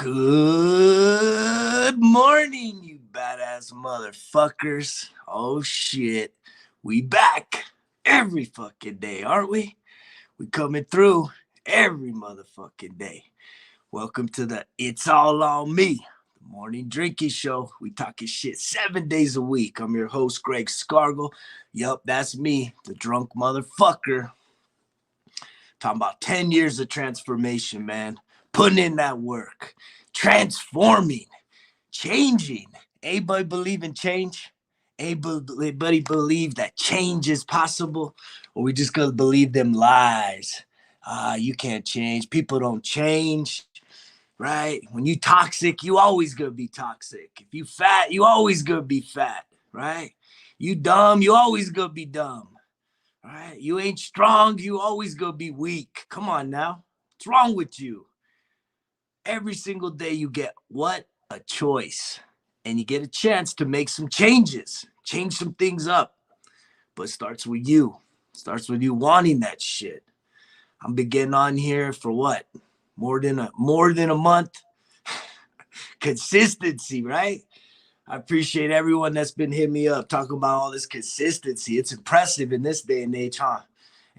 Good morning, you badass motherfuckers. Oh shit. We back every fucking day, aren't we? We coming through every motherfucking day. Welcome to the It's All On Me, the morning drinking show. We talking shit 7 days a week. I'm your host, Greg Scargle. Yup, that's me, the drunk motherfucker. Talking about 10 years of transformation, man. Putting in that work. Transforming. Changing. Anybody believe in change? Anybody believe that change is possible? Or we just gonna believe them lies? You can't change. People don't change, right? When you toxic, you always gonna be toxic. If you fat, you always gonna be fat, right? You dumb, you always gonna be dumb. All right, you ain't strong, you always gonna be weak. Come on now. What's wrong with you? Every single day you get what? A choice. And you get a chance to make some changes, change some things up. But it starts with you. It starts with you wanting that shit. I'm been getting on here for what? More than a month. Consistency, right? I appreciate everyone that's been hitting me up talking about all this consistency. It's impressive in this day and age, huh?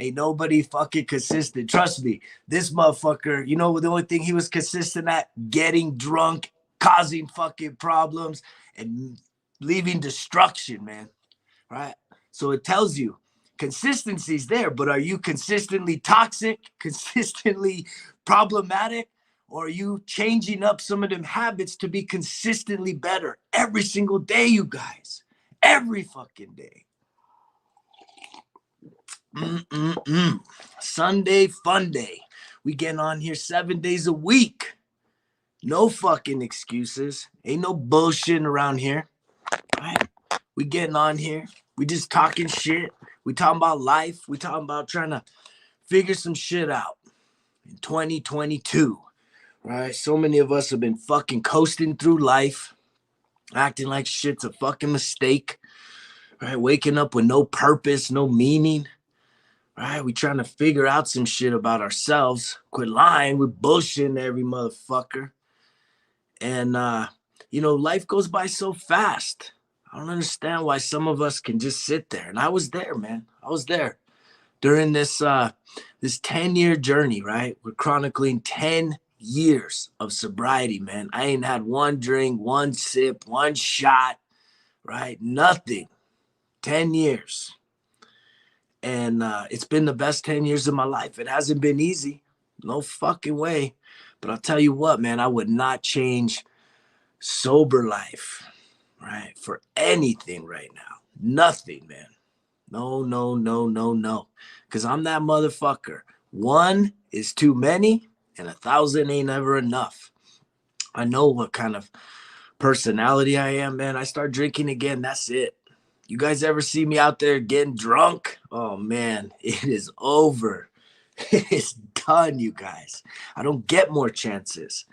Ain't nobody fucking consistent. Trust me, this motherfucker, you know, the only thing he was consistent at, getting drunk, causing fucking problems, and leaving destruction, man. Right? So it tells you consistency's there, but are you consistently toxic, consistently problematic? Or are you changing up some of them habits to be consistently better every single day, you guys? Every fucking day. Sunday fun day. We getting on here 7 days a week. No fucking excuses. Ain't no bullshitting around here. Right? We getting on here. We just talking shit. We talking about life. We talking about trying to figure some shit out in 2022. Right? So many of us have been fucking coasting through life, acting like shit's a fucking mistake. Right? Waking up with no purpose, no meaning. Right? We trying to figure out some shit about ourselves. Quit lying. We're bullshitting every motherfucker. And, life goes by so fast. I don't understand why some of us can just sit there. And I was there, man. I was there during this 10-year journey, right? We're chronicling 10 years of sobriety, man. I ain't had one drink, one sip, one shot, right? Nothing. 10 years. And it's been the best 10 years of my life. It hasn't been easy. No fucking way. But I'll tell you what, man, I would not change sober life, right? For anything right now. Nothing, man. No. Because I'm that motherfucker. One is too many and 1,000 ain't ever enough. I know what kind of personality I am, man. I start drinking again, that's it. You guys ever see me out there getting drunk? Oh, man, it is over. It's done, you guys. I don't get more chances.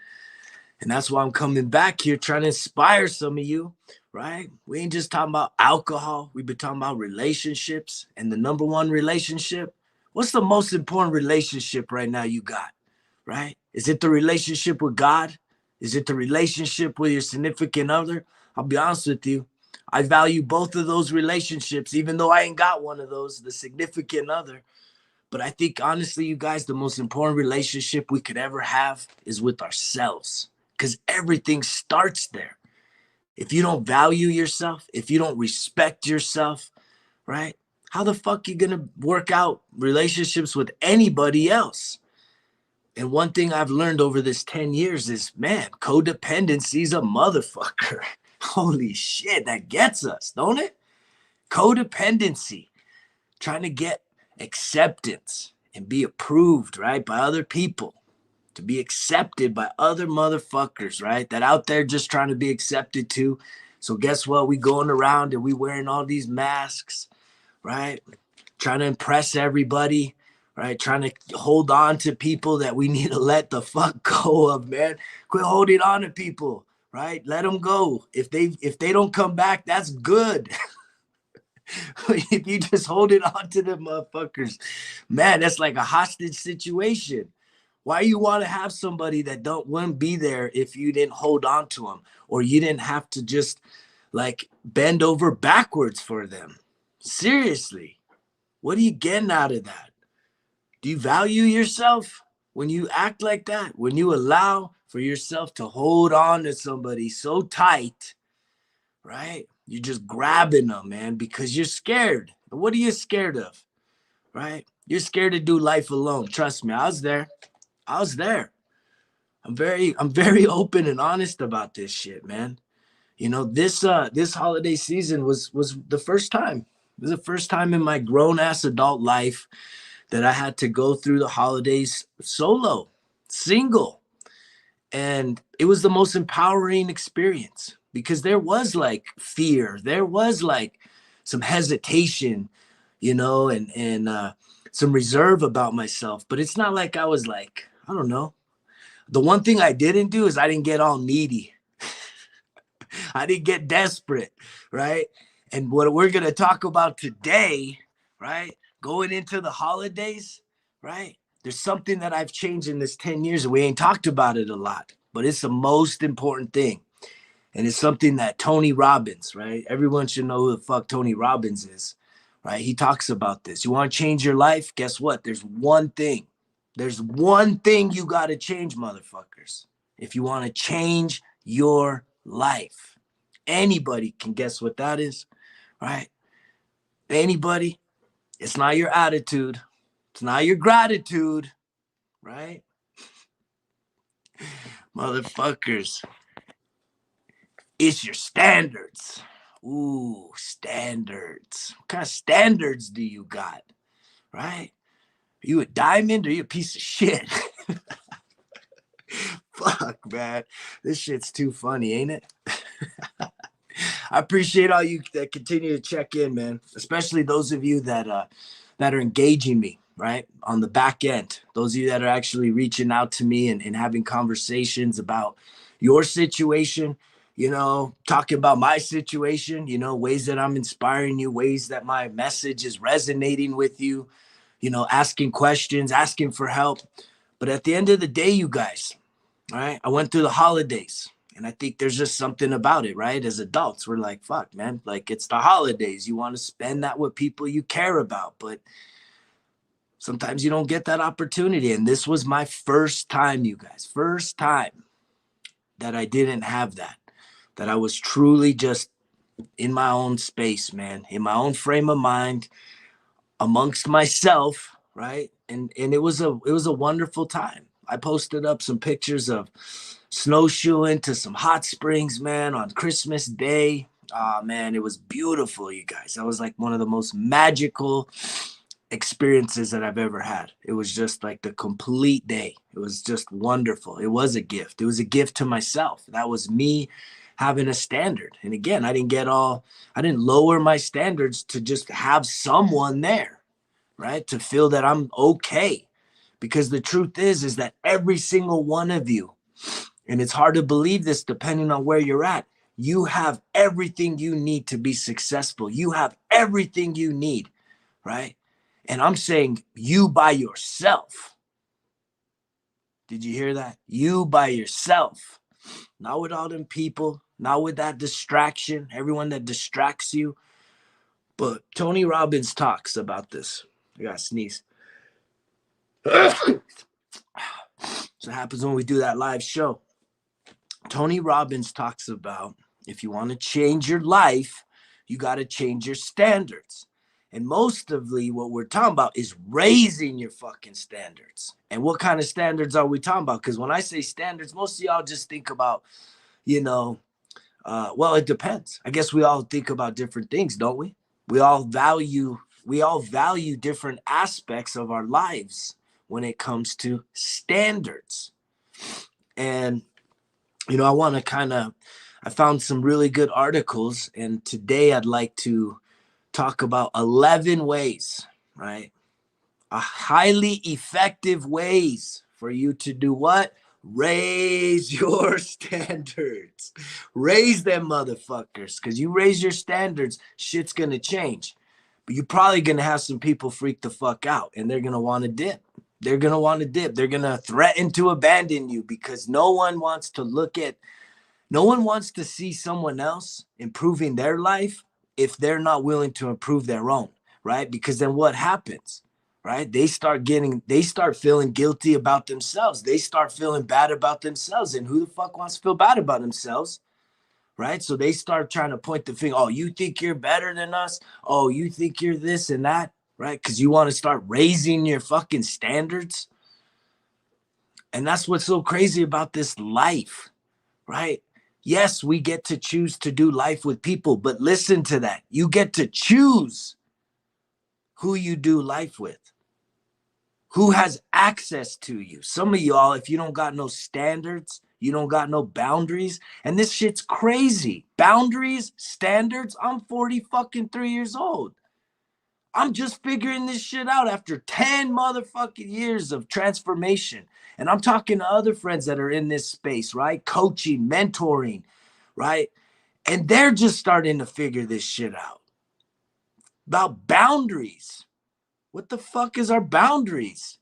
And that's why I'm coming back here trying to inspire some of you, right? We ain't just talking about alcohol. We've been talking about relationships. And the number one relationship, what's the most important relationship right now you got, right? Is it the relationship with God? Is it the relationship with your significant other? I'll be honest with you. I value both of those relationships, even though I ain't got one of those, the significant other. But I think, honestly, you guys, the most important relationship we could ever have is with ourselves, because everything starts there. If you don't value yourself, if you don't respect yourself, right? How the fuck you gonna work out relationships with anybody else? And one thing I've learned over this 10 years is, man, codependency's a motherfucker. Holy shit, that gets us, don't it? Codependency, trying to get acceptance and be approved, right, by other people, to be accepted by other motherfuckers, right, that out there just trying to be accepted too. So guess what? We going around and we wearing all these masks, right, trying to impress everybody, right, trying to hold on to people that we need to let the fuck go of, man. Quit holding on to people, right? Let them go. If they don't come back, that's good. If you just holding on to them motherfuckers, man, that's like a hostage situation. Why you want to have somebody that wouldn't be there if you didn't hold on to them, or you didn't have to just like bend over backwards for them? Seriously, what are you getting out of that? Do you value yourself when you act like that? When you allow for yourself to hold on to somebody so tight, right? You're just grabbing them, man, because you're scared. What are you scared of, right? You're scared to do life alone. Trust me, I was there. I was there. I'm very open and honest about this shit, man. You know, this holiday season was the first time. It was the first time in my grown ass adult life that I had to go through the holidays solo, single. And it was the most empowering experience because there was like fear, there was like some hesitation, you know, and some reserve about myself. But it's not like I was like, I don't know. The one thing I didn't do is I didn't get all needy. I didn't get desperate, right? And what we're going to talk about today, right? Going into the holidays, right? There's something that I've changed in this 10 years, and we ain't talked about it a lot, but it's the most important thing. And it's something that Tony Robbins, right? Everyone should know who the fuck Tony Robbins is, right? He talks about this. You want to change your life? Guess what? There's one thing. There's one thing you got to change, motherfuckers. If you want to change your life, anybody can guess what that is, right? Anybody. It's not your attitude. It's not your gratitude, right? Motherfuckers. It's your standards. Ooh, standards. What kind of standards do you got, right? Are you a diamond or are you a piece of shit? Fuck, man. This shit's too funny, ain't it? I appreciate all you that continue to check in, man. Especially those of you that are engaging me, right? On the back end. Those of you that are actually reaching out to me and having conversations about your situation, you know, talking about my situation, you know, ways that I'm inspiring you, ways that my message is resonating with you, you know, asking questions, asking for help. But at the end of the day, you guys, all right, I went through the holidays. And I think there's just something about it, right? As adults, we're like, fuck, man, like it's the holidays. You want to spend that with people you care about, but sometimes you don't get that opportunity. And this was my first time, you guys, first time that I didn't have that I was truly just in my own space, man, in my own frame of mind, amongst myself, right? And it was a wonderful time. I posted up some pictures of snowshoeing to some hot springs, man, on Christmas Day. Oh, man, it was beautiful, you guys. That was like one of the most magical experiences that I've ever had. It was just like the complete day. It was just wonderful. It was a gift. It was a gift to myself. That was me having a standard. And again, I didn't lower my standards to just have someone there, right? To feel that I'm okay. Because the truth is that every single one of you, and it's hard to believe this depending on where you're at, you have everything you need to be successful. You have everything you need, right? And I'm saying you by yourself. Did you hear that? You by yourself. Not with all them people, not with that distraction, everyone that distracts you. But Tony Robbins talks about this. I gotta sneeze. So it happens when we do that live show. Tony Robbins talks about if you want to change your life, you got to change your standards. And mostly what we're talking about is raising your fucking standards. And what kind of standards are we talking about? Because when I say standards, most of y'all just think about, you know, well, it depends. I guess we all think about different things, don't we? We all value different aspects of our lives when it comes to standards. And you know, I found some really good articles, and today I'd like to talk about 11 ways, right? A highly effective ways for you to do what? Raise your standards. Raise them motherfuckers, because you raise your standards, shit's going to change. But you're probably going to have some people freak the fuck out, and they're going to want to dip. They're going to want to dip. They're going to threaten to abandon you because no one wants to see someone else improving their life if they're not willing to improve their own, right? Because then what happens, right? They start feeling guilty about themselves. They start feeling bad about themselves. And who the fuck wants to feel bad about themselves? Right? So they start trying to point the finger. Oh, you think you're better than us? Oh, you think you're this and that, right? Because you want to start raising your fucking standards. And that's what's so crazy about this life, right? Yes, we get to choose to do life with people, but listen to that. You get to choose who you do life with, who has access to you. Some of y'all, if you don't got no standards, you don't got no boundaries, and this shit's crazy. Boundaries, standards, I'm 40 fucking 3 years old. I'm just figuring this shit out after 10 motherfucking years of transformation. And I'm talking to other friends that are in this space, right? Coaching, mentoring, right? And they're just starting to figure this shit out. About boundaries. What the fuck is our boundaries?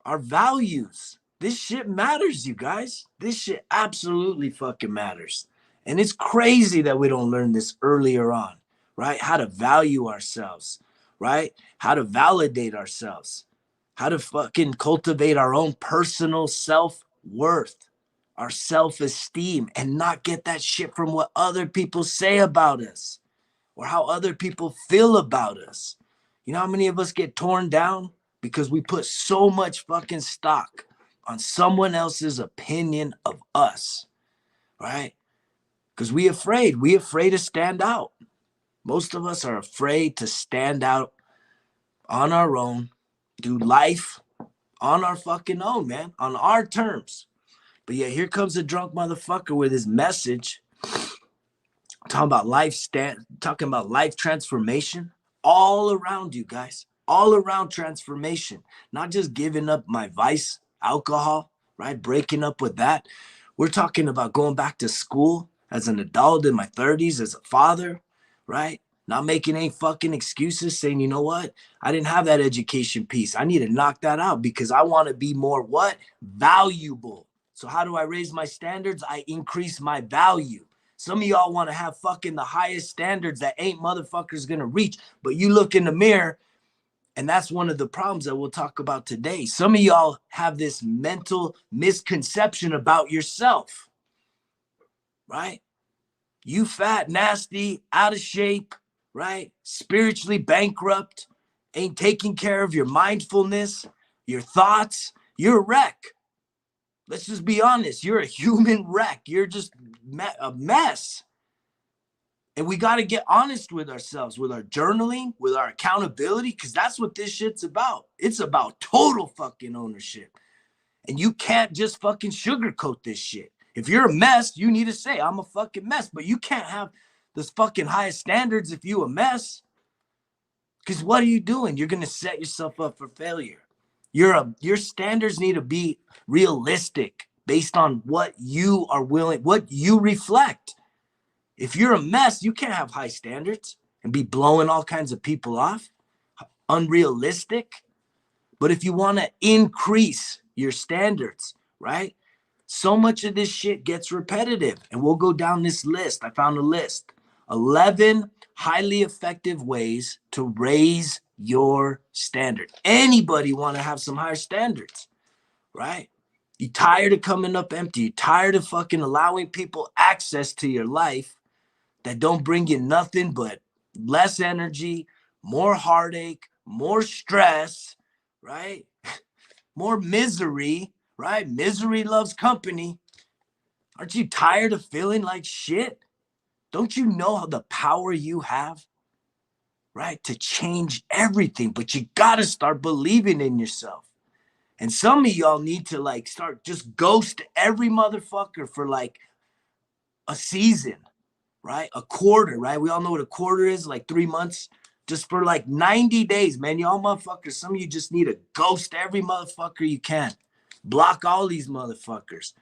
Our values. This shit matters, you guys. This shit absolutely fucking matters. And it's crazy that we don't learn this earlier on, right? How to value ourselves, right? How to validate ourselves, how to fucking cultivate our own personal self-worth, our self-esteem, and not get that shit from what other people say about us or how other people feel about us. You know how many of us get torn down because we put so much fucking stock on someone else's opinion of us, right? Because we afraid to stand out. Most of us are afraid to stand out on our own, do life on our fucking own, man, on our terms. But yeah, here comes a drunk motherfucker with his message talking about life transformation all around you guys, all around transformation, not just giving up my vice, alcohol, right? Breaking up with that. We're talking about going back to school as an adult in my 30s, as a father, right? Not making any fucking excuses, saying, you know what? I didn't have that education piece. I need to knock that out because I want to be more what? Valuable. So how do I raise my standards? I increase my value. Some of y'all want to have fucking the highest standards that ain't motherfuckers gonna reach. But you look in the mirror, and that's one of the problems that we'll talk about today. Some of y'all have this mental misconception about yourself, right? You fat, nasty, out of shape, right? Spiritually bankrupt, ain't taking care of your mindfulness, your thoughts. You're a wreck. Let's just be honest. You're a human wreck. You're just a mess. And we got to get honest with ourselves, with our journaling, with our accountability, because that's what this shit's about. It's about total fucking ownership. And you can't just fucking sugarcoat this shit. If you're a mess, you need to say, I'm a fucking mess. But you can't have this fucking highest standards if you a mess. Because what are you doing? You're going to set yourself up for failure. Your standards need to be realistic based on what you are willing, what you reflect. If you're a mess, you can't have high standards and be blowing all kinds of people off. Unrealistic. But if you want to increase your standards, right? So much of this shit gets repetitive. And we'll go down this list. I found a list. 11 highly effective ways to raise your standard. Anybody want to have some higher standards, right? You tired of coming up empty? You tired of fucking allowing people access to your life that don't bring you nothing but less energy, more heartache, more stress, right? More misery, right? Misery loves company. Aren't you tired of feeling like shit? Don't you know the power you have, right? To change everything, but you got to start believing in yourself. And some of y'all need to like start just ghost every motherfucker for like a season, right? A quarter, right? We all know what a quarter is, like 3 months, just for like 90 days, man. Y'all motherfuckers, some of you just need to ghost every motherfucker you can. Block all these motherfuckers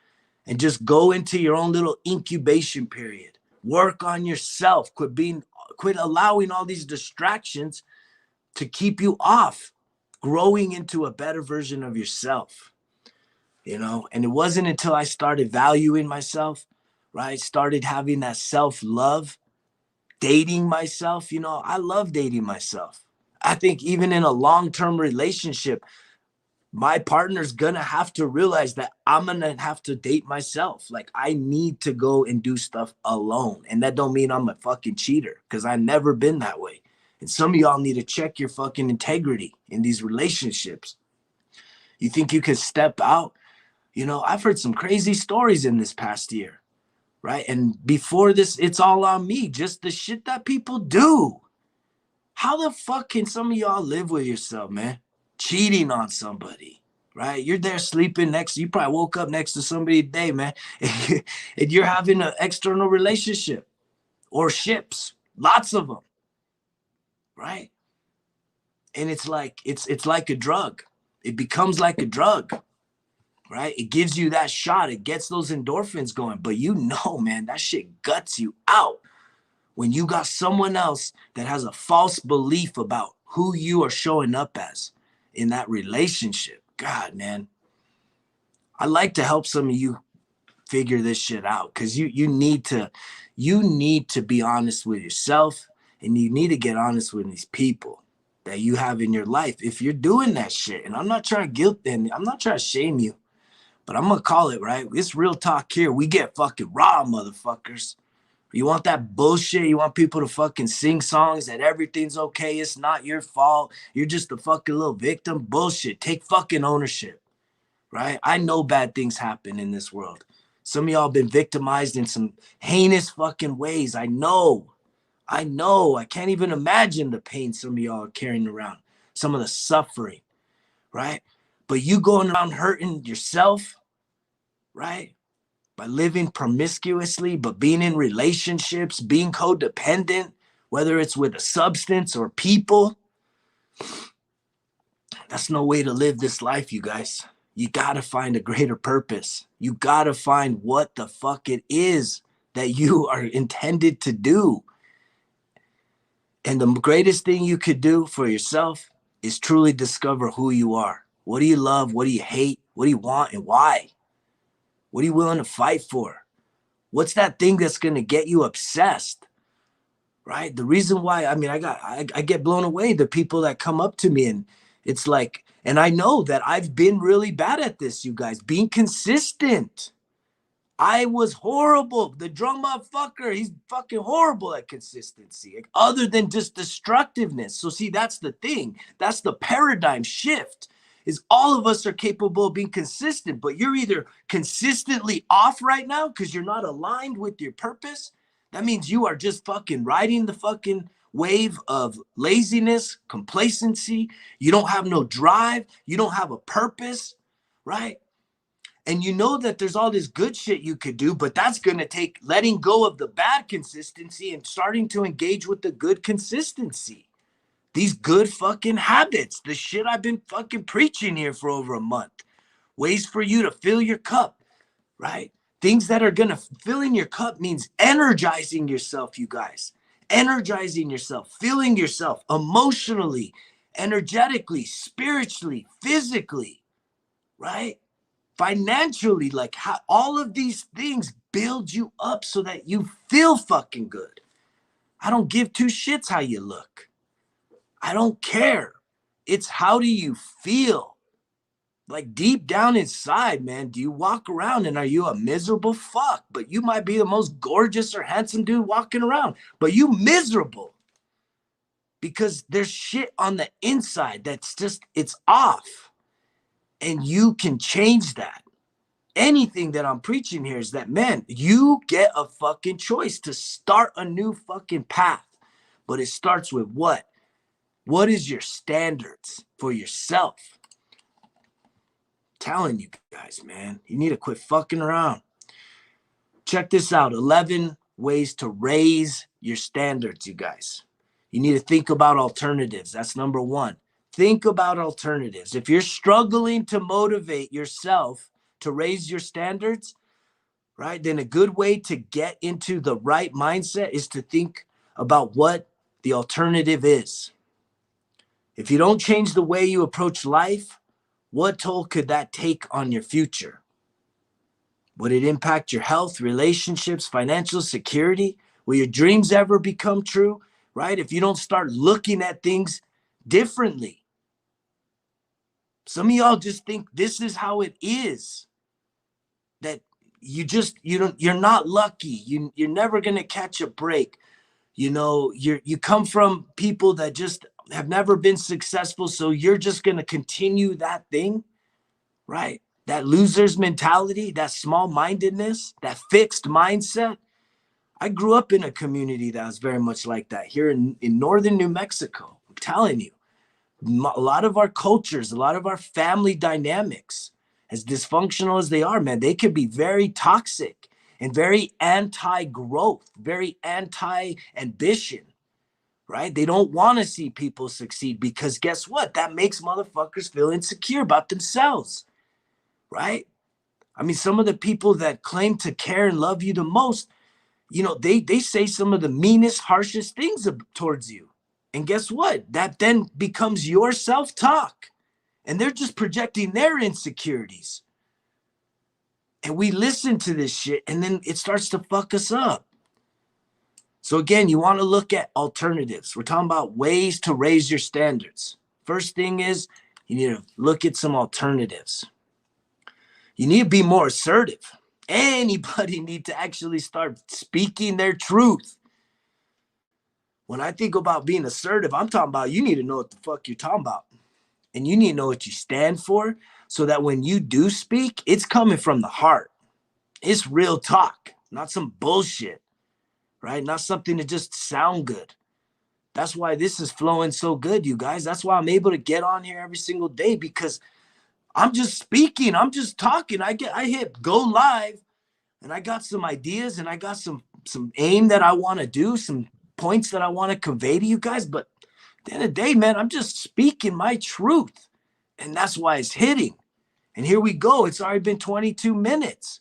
and just go into your own little incubation period. Work on yourself. Quit allowing all these distractions to keep you off growing into a better version of yourself, you know? And it wasn't until I started valuing myself, right? Started having that self-love, dating myself. You know, I love dating myself. I think even in a long-term relationship, my partner's gonna have to realize that I'm gonna have to date myself. Like, I need to go and do stuff alone. And that don't mean I'm a fucking cheater, because I've never been that way. And some of y'all need to check your fucking integrity in these relationships. You think you could step out? You know, I've heard some crazy stories in this past year, right? And before this, it's all on me, just the shit that people do. How the fuck can some of y'all live with yourself, man? Cheating on somebody, right? You're there sleeping next, you probably woke up next to somebody today, man, and you're having an external relationship or ships, lots of them, right? And it's like a drug. It becomes like a drug, right? It gives you that shot. It gets those endorphins going. But you know, man, that shit guts you out when you got someone else that has a false belief about who you are showing up as in that relationship. God, man, I like to help some of you figure this shit out, because you need to be honest with yourself, and you need to get honest with these people that you have in your life if you're doing that shit. And I'm not trying to guilt them, I'm not trying to shame you, but I'm gonna call it, right? It's real talk here. We get fucking raw, motherfuckers. You want that bullshit? You want people to fucking sing songs that everything's okay, it's not your fault, you're just a fucking little victim? Bullshit. Take fucking ownership, right? I know bad things happen in this world. Some of y'all been victimized in some heinous fucking ways. I know. I can't even imagine the pain some of y'all are carrying around, some of the suffering, right? But you going around hurting yourself, right? By living promiscuously, but being in relationships, being codependent, whether it's with a substance or people, that's no way to live this life, you guys. You gotta find a greater purpose. You gotta find what the fuck it is that you are intended to do. And the greatest thing you could do for yourself is truly discover who you are. What do you love? What do you hate? What do you want and why? What are you willing to fight for? What's that thing that's going to get you obsessed? Right? The reason why, I mean, I get blown away, the people that come up to me, and it's like, and I know that I've been really bad at this, you guys, being consistent. I was horrible. The drum motherfucker, he's fucking horrible at consistency, like, other than just destructiveness. So see, that's the thing. That's the paradigm shift, is all of us are capable of being consistent, but you're either consistently off right now because you're not aligned with your purpose. That means you are just fucking riding the fucking wave of laziness, complacency. You don't have no drive. You don't have a purpose, right? And you know that there's all this good shit you could do, but that's going to take letting go of the bad consistency and starting to engage with the good consistency. These good fucking habits, the shit I've been fucking preaching here for over a month. Ways for you to fill your cup, right? Things that are going to fill in your cup means energizing yourself, you guys. Energizing yourself, filling yourself emotionally, energetically, spiritually, physically, right? Financially, like, how all of these things build you up so that you feel fucking good. I don't give two shits how you look. I don't care. It's how do you feel? Like, deep down inside, man, do you walk around and are you a miserable fuck? But you might be the most gorgeous or handsome dude walking around, but you miserable because there's shit on the inside that's just, it's off. And you can change that. Anything that I'm preaching here is that, man, you get a fucking choice to start a new fucking path. But it starts with what? What is your standards for yourself? I'm telling you guys, man, you need to quit fucking around. Check this out. 11 ways to raise your standards, you guys. You need to think about alternatives. That's number one. Think about alternatives. If you're struggling to motivate yourself to raise your standards, right, then a good way to get into the right mindset is to think about what the alternative is. If you don't change the way you approach life, what toll could that take on your future? Would it impact your health, relationships, financial security? Will your dreams ever become true? Right? If you don't start looking at things differently. Some of y'all just think this is how it is. That you're not lucky. You're never gonna catch a break. You come from people that just have never been successful, so you're just gonna continue that thing, right? That loser's mentality, that small-mindedness, that fixed mindset. I grew up in a community that was very much like that here in northern New Mexico. I'm telling you, a lot of our cultures, a lot of our family dynamics, as dysfunctional as they are, man, they can be very toxic and very anti-growth, very anti-ambition, right? They don't want to see people succeed because guess what? That makes motherfuckers feel insecure about themselves, right? I mean, some of the people that claim to care and love you the most, they say some of the meanest, harshest things towards you. And guess what? That then becomes your self-talk. And they're just projecting their insecurities. And we listen to this shit and then it starts to fuck us up. So again, you want to look at alternatives. We're talking about ways to raise your standards. First thing is you need to look at some alternatives. You need to be more assertive. Anybody need to actually start speaking their truth. When I think about being assertive, I'm talking about you need to know what the fuck you're talking about. And you need to know what you stand for so that when you do speak, it's coming from the heart. It's real talk, not some bullshit, right? Not something to just sound good. That's why this is flowing so good, you guys. That's why I'm able to get on here every single day because I'm just speaking. I'm just talking. I hit go live and I got some ideas and I got some aim that I want to do, some points that I want to convey to you guys. But at the end of the day, man, I'm just speaking my truth. And that's why it's hitting. And here we go. It's already been 22 minutes,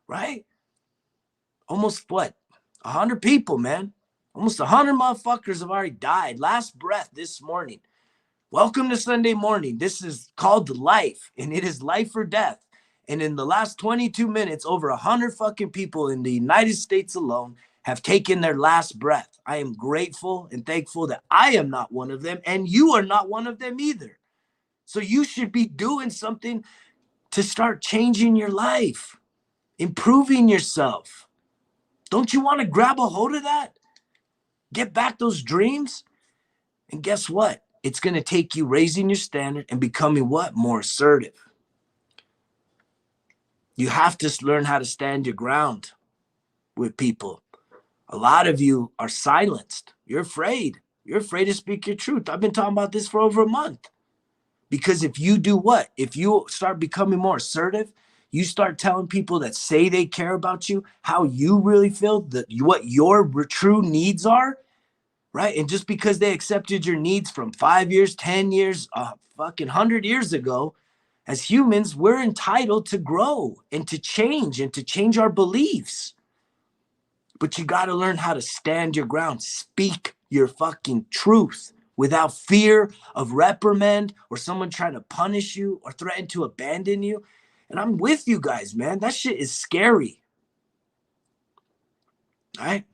right? Almost what? 100 people, man. Almost 100 motherfuckers have already died. Last breath this morning. Welcome to Sunday morning. This is called life, and it is life or death. And in the last 22 minutes, over 100 fucking people in the United States alone have taken their last breath. I am grateful and thankful that I am not one of them, and you are not one of them either. So you should be doing something to start changing your life, improving yourself. Don't you want to grab a hold of that? Get back those dreams? And guess what? It's going to take you raising your standard and becoming what? More assertive. You have to learn how to stand your ground with people. A lot of you are silenced. You're afraid. You're afraid to speak your truth. I've been talking about this for over a month. Because if you do what? If you start becoming more assertive, you start telling people that say they care about you, how you really feel, what your true needs are, right? And just because they accepted your needs from 5 years, 10 years, fucking 100 years ago, as humans, we're entitled to grow and to change our beliefs. But you got to learn how to stand your ground, speak your fucking truth without fear of reprimand or someone trying to punish you or threaten to abandon you. And I'm with you guys, man. That shit is scary. Right?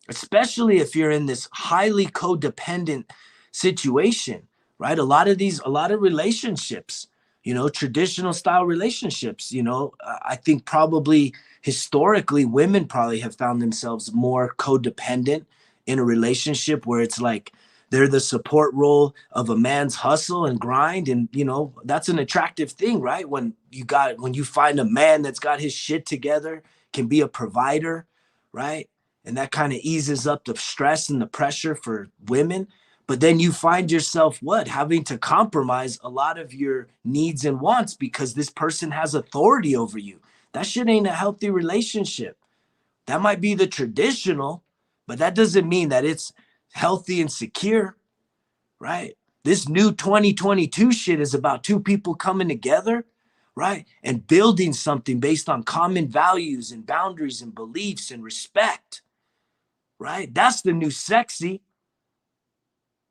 Especially if you're in this highly codependent situation, right? A lot of relationships, traditional style relationships, I think probably historically women probably have found themselves more codependent in a relationship where it's like they're the support role of a man's hustle and grind. And, that's an attractive thing, right? When you find a man that's got his shit together, can be a provider, right? And that kind of eases up the stress and the pressure for women. But then you find yourself having to compromise a lot of your needs and wants because this person has authority over you. That shit ain't a healthy relationship. That might be the traditional, but that doesn't mean that it's healthy and secure, right? This new 2022 shit is about two people coming together, right? And building something based on common values and boundaries and beliefs and respect. Right? That's the new sexy.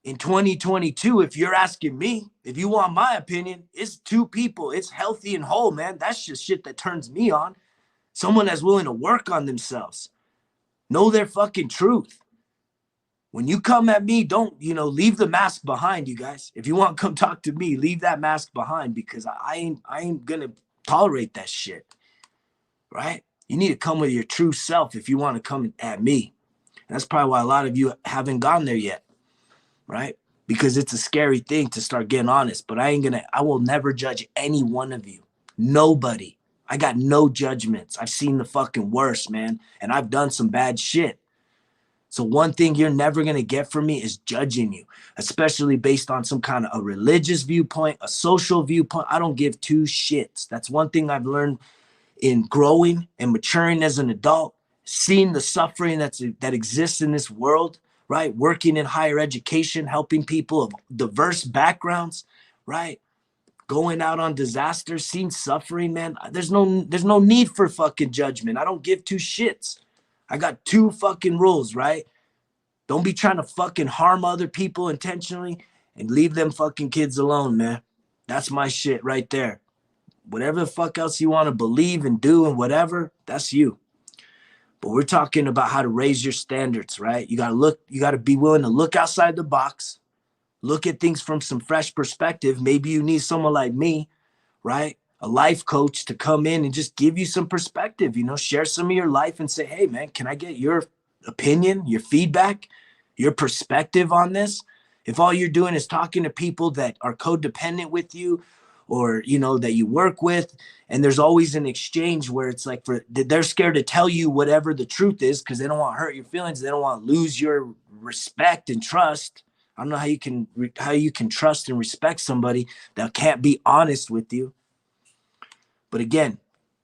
In 2022, if you're asking me, if you want my opinion, it's two people. It's healthy and whole, man. That's just shit that turns me on. Someone that's willing to work on themselves, know their fucking truth. When you come at me, don't, leave the mask behind, you guys. If you want to come talk to me, leave that mask behind, because I ain't gonna tolerate that shit. Right? You need to come with your true self if you want to come at me. And that's probably why a lot of you haven't gone there yet. Right? Because it's a scary thing to start getting honest, but I will never judge any one of you. Nobody. I got no judgments. I've seen the fucking worst, man. And I've done some bad shit. So one thing you're never going to get from me is judging you, especially based on some kind of a religious viewpoint, a social viewpoint. I don't give two shits. That's one thing I've learned in growing and maturing as an adult, seeing the suffering that exists in this world, right? Working in higher education, helping people of diverse backgrounds, right? Going out on disasters, seeing suffering, man. There's no need for fucking judgment. I don't give two shits. I got two fucking rules, right? Don't be trying to fucking harm other people intentionally, and leave them fucking kids alone, man. That's my shit right there. Whatever the fuck else you want to believe and do and whatever, that's you. But we're talking about how to raise your standards, right? You got to be willing to look outside the box, look at things from some fresh perspective. Maybe you need someone like me, right? A life coach to come in and just give you some perspective, share some of your life and say, hey, man, can I get your opinion, your feedback, your perspective on this? If all you're doing is talking to people that are codependent with you, or, that you work with, and there's always an exchange where it's like they're scared to tell you whatever the truth is because they don't want to hurt your feelings. They don't want to lose your respect and trust. I don't know how you can trust and respect somebody that can't be honest with you. But again,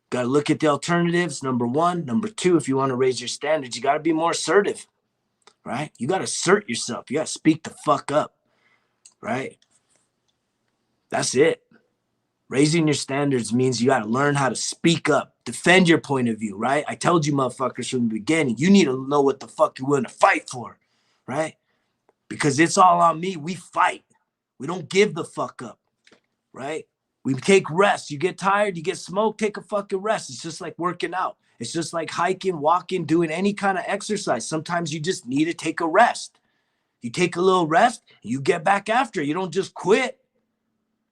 got to look at the alternatives, number one. Number two, if you want to raise your standards, you got to be more assertive, right? You got to assert yourself. You got to speak the fuck up, right? That's it. Raising your standards means you got to learn how to speak up, defend your point of view, right? I told you motherfuckers from the beginning, you need to know what the fuck you're willing to fight for, right? Because it's all on me. We fight. We don't give the fuck up, right? We take rest. You get tired, you get smoked, take a fucking rest. It's just like working out. It's just like hiking, walking, doing any kind of exercise. Sometimes you just need to take a rest. You take a little rest, you get back after. You don't just quit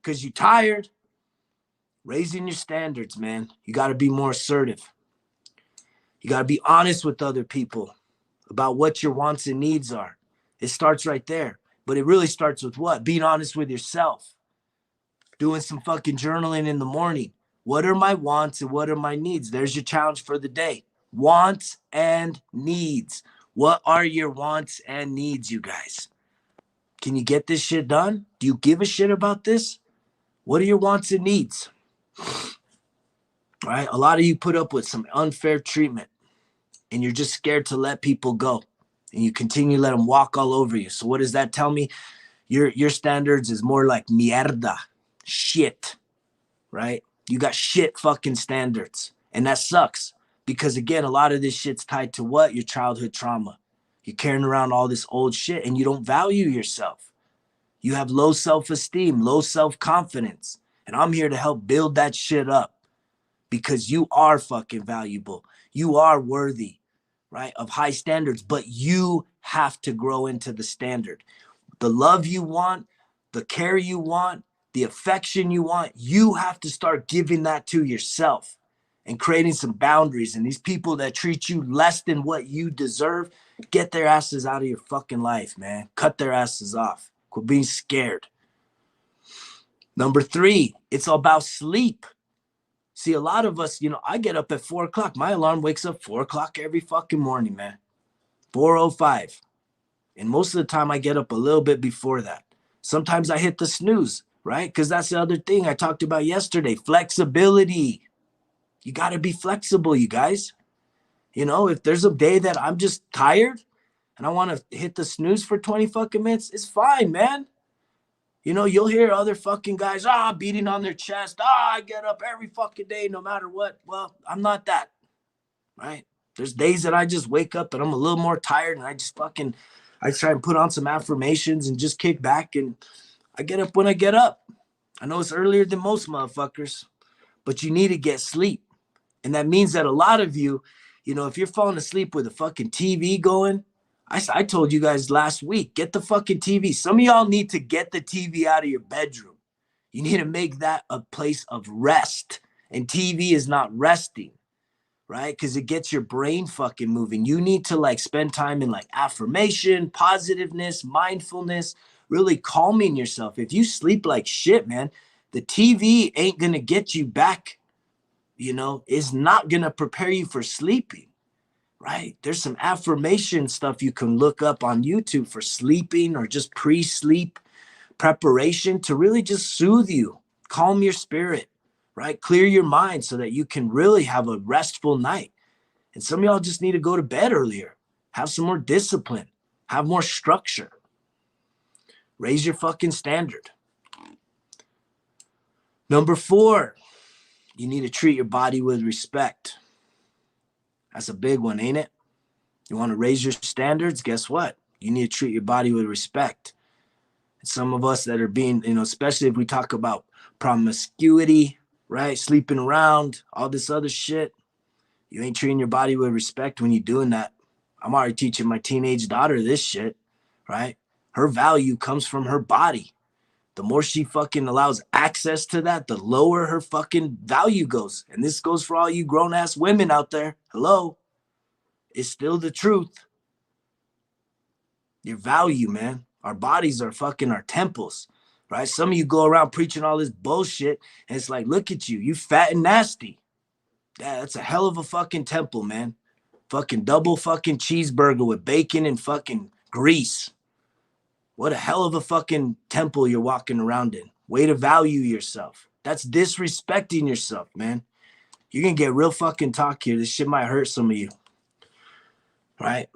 because you're tired. Raising your standards, man. You got to be more assertive. You got to be honest with other people about what your wants and needs are. It starts right there. But it really starts with what? Being honest with yourself. Doing some fucking journaling in the morning. What are my wants and what are my needs? There's your challenge for the day. Wants and needs. What are your wants and needs, you guys? Can you get this shit done? Do you give a shit about this? What are your wants and needs? Right? A lot of you put up with some unfair treatment and you're just scared to let people go, and you continue to let them walk all over you. So what does that tell me? Your standards is more like mierda, shit, right? You got shit fucking standards, and that sucks because again, a lot of this shit's tied to what? Your childhood trauma. You're carrying around all this old shit and you don't value yourself. You have low self-esteem, low self-confidence, and I'm here to help build that shit up. Because you are fucking valuable. You are worthy, right, of high standards, but you have to grow into the standard. The love you want, the care you want, the affection you want, you have to start giving that to yourself and creating some boundaries. And these people that treat you less than what you deserve, get their asses out of your fucking life, man. Cut their asses off. Quit being scared. Number three, it's all about sleep. See, a lot of us, I get up at 4 o'clock. My alarm wakes up 4 o'clock every fucking morning, man. 4:05. And most of the time I get up a little bit before that. Sometimes I hit the snooze, right? Because that's the other thing I talked about yesterday. Flexibility. You got to be flexible, you guys. If there's a day that I'm just tired and I want to hit the snooze for 20 fucking minutes, it's fine, man. You'll hear other fucking guys, beating on their chest. I get up every fucking day, no matter what. Well, I'm not that, right? There's days that I just wake up and I'm a little more tired and I just fucking I try and put on some affirmations and just kick back, and I get up when I get up. I know it's earlier than most motherfuckers, but you need to get sleep. And that means that a lot of you, if you're falling asleep with a fucking TV going, I told you guys last week, get the fucking TV. Some of y'all need to get the TV out of your bedroom. You need to make that a place of rest. And TV is not resting, right? Because it gets your brain fucking moving. You need to like spend time in like affirmation, positiveness, mindfulness, really calming yourself. If you sleep like shit, man, the TV ain't going to get you back, is not going to prepare you for sleeping, right? There's some affirmation stuff you can look up on YouTube for sleeping or just pre-sleep preparation to really just soothe you, calm your spirit, right? Clear your mind so that you can really have a restful night. And some of y'all just need to go to bed earlier, have some more discipline, have more structure, raise your fucking standard. Number 4, you need to treat your body with respect. That's a big one, ain't it? You want to raise your standards? Guess what? You need to treat your body with respect. Some of us that are being, especially if we talk about promiscuity, right? Sleeping around, all this other shit. You ain't treating your body with respect when you're doing that. I'm already teaching my teenage daughter this shit, right? Her value comes from her body. The more she fucking allows access to that, the lower her fucking value goes. And this goes for all you grown-ass women out there. Hello? It's still the truth. Your value, man. Our bodies are fucking our temples, right? Some of you go around preaching all this bullshit, and it's like, look at you. You fat and nasty. Yeah, that's a hell of a fucking temple, man. Fucking double fucking cheeseburger with bacon and fucking grease. What a hell of a fucking temple you're walking around in. Way to value yourself. That's disrespecting yourself, man. You're going to get real fucking talk here. This shit might hurt some of you, right?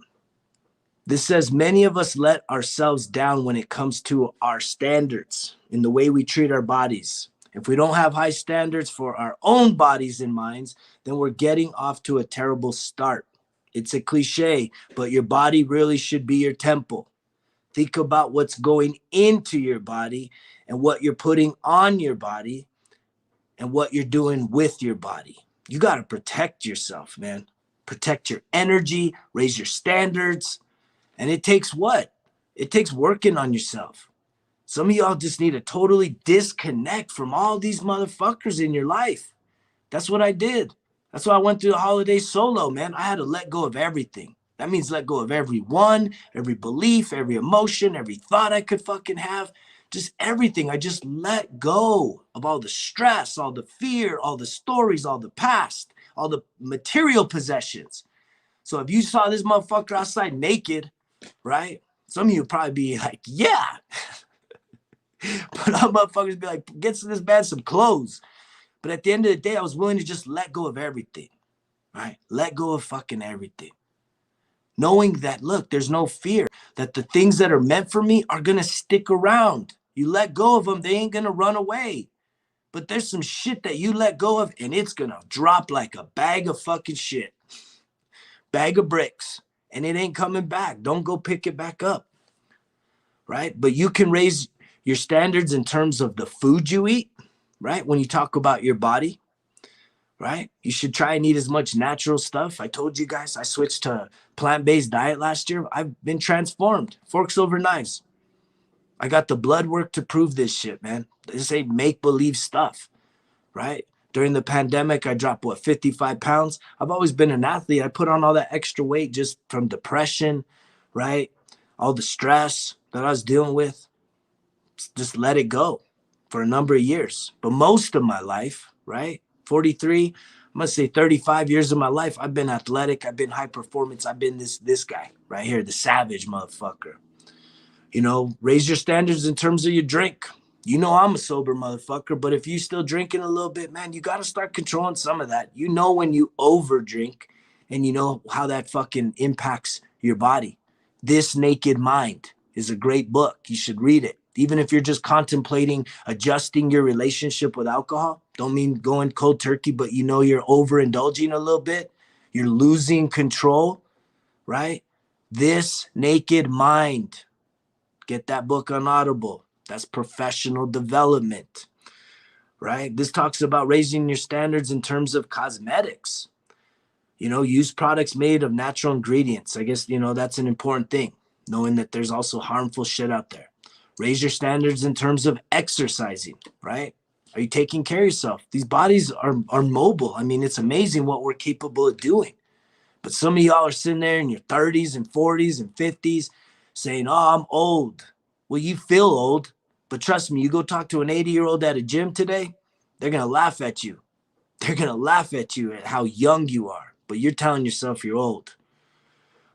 This says many of us let ourselves down when it comes to our standards in the way we treat our bodies. If we don't have high standards for our own bodies and minds, then we're getting off to a terrible start. It's a cliche, but your body really should be your temple. Think about what's going into your body and what you're putting on your body and what you're doing with your body. You got to protect yourself, man. Protect your energy, raise your standards. And it takes what? It takes working on yourself. Some of y'all just need to totally disconnect from all these motherfuckers in your life. That's what I did. That's why I went through the holiday solo, man. I had to let go of everything. That means let go of everyone, every belief, every emotion, every thought I could fucking have. Just everything. I just let go of all the stress, all the fear, all the stories, all the past, all the material possessions. So if you saw this motherfucker outside naked, right? Some of you would probably be like, yeah. But all motherfuckers be like, get this man some clothes. But at the end of the day, I was willing to just let go of everything, right? Let go of fucking everything. Knowing that, look, there's no fear that the things that are meant for me are going to stick around. You let go of them, they ain't going to run away. But there's some shit that you let go of and it's going to drop like a bag of fucking shit. Bag of bricks. And it ain't coming back. Don't go pick it back up, right? But you can raise your standards in terms of the food you eat, right? When you talk about your body, right? You should try and eat as much natural stuff. I told you guys I switched to plant-based diet last year. I've been transformed. Forks over knives. I got the blood work to prove this shit, man. This ain't make-believe stuff, right? During the pandemic, I dropped, 55 pounds? I've always been an athlete. I put on all that extra weight just from depression, right? All the stress that I was dealing with. Just let it go for a number of years. But most of my life, right? 43, I'm going to say 35 years of my life, I've been athletic. I've been high performance. I've been this guy right here, the savage motherfucker. Raise your standards in terms of your drink. I'm a sober motherfucker, but if you still drinking a little bit, man, you got to start controlling some of that. When you over drink and you know how that fucking impacts your body. This Naked Mind is a great book. You should read it. Even if you're just contemplating adjusting your relationship with alcohol, don't mean going cold turkey, but you're overindulging a little bit. You're losing control, right? This Naked Mind. Get that book on Audible. That's professional development, right? This talks about raising your standards in terms of cosmetics. Use products made of natural ingredients. I guess, that's an important thing, knowing that there's also harmful shit out there. Raise your standards in terms of exercising, right? Are you taking care of yourself? These bodies are mobile. I mean, it's amazing what we're capable of doing. But some of y'all are sitting there in your 30s and 40s and 50s saying, oh, I'm old. Well, you feel old, but trust me, you go talk to an 80-year-old at a gym today, they're going to laugh at you. They're going to laugh at you at how young you are, but you're telling yourself you're old,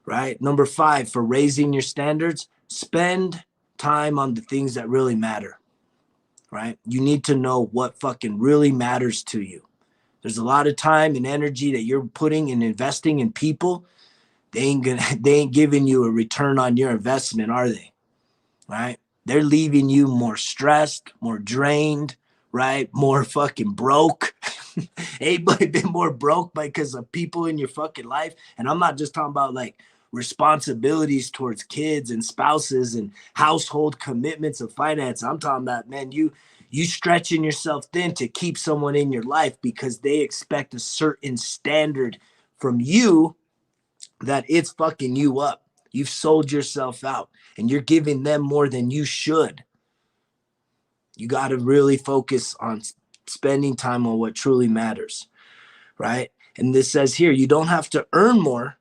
right? Number 5, for raising your standards, spend time on the things that really matter, right? You need to know what fucking really matters to you. There's a lot of time and energy that you're putting and investing in people. They ain't giving you a return on your investment, are they? Right? They're leaving you more stressed, more drained, right? More fucking broke. Anybody been more broke because of people in your fucking life? And I'm not just talking about like responsibilities towards kids and spouses and household commitments of finance. I'm talking about, man, you stretching yourself thin to keep someone in your life because they expect a certain standard from you that it's fucking you up. You've sold yourself out and you're giving them more than you should. You got to really focus on spending time on what truly matters, right? And this says here, you don't have to earn more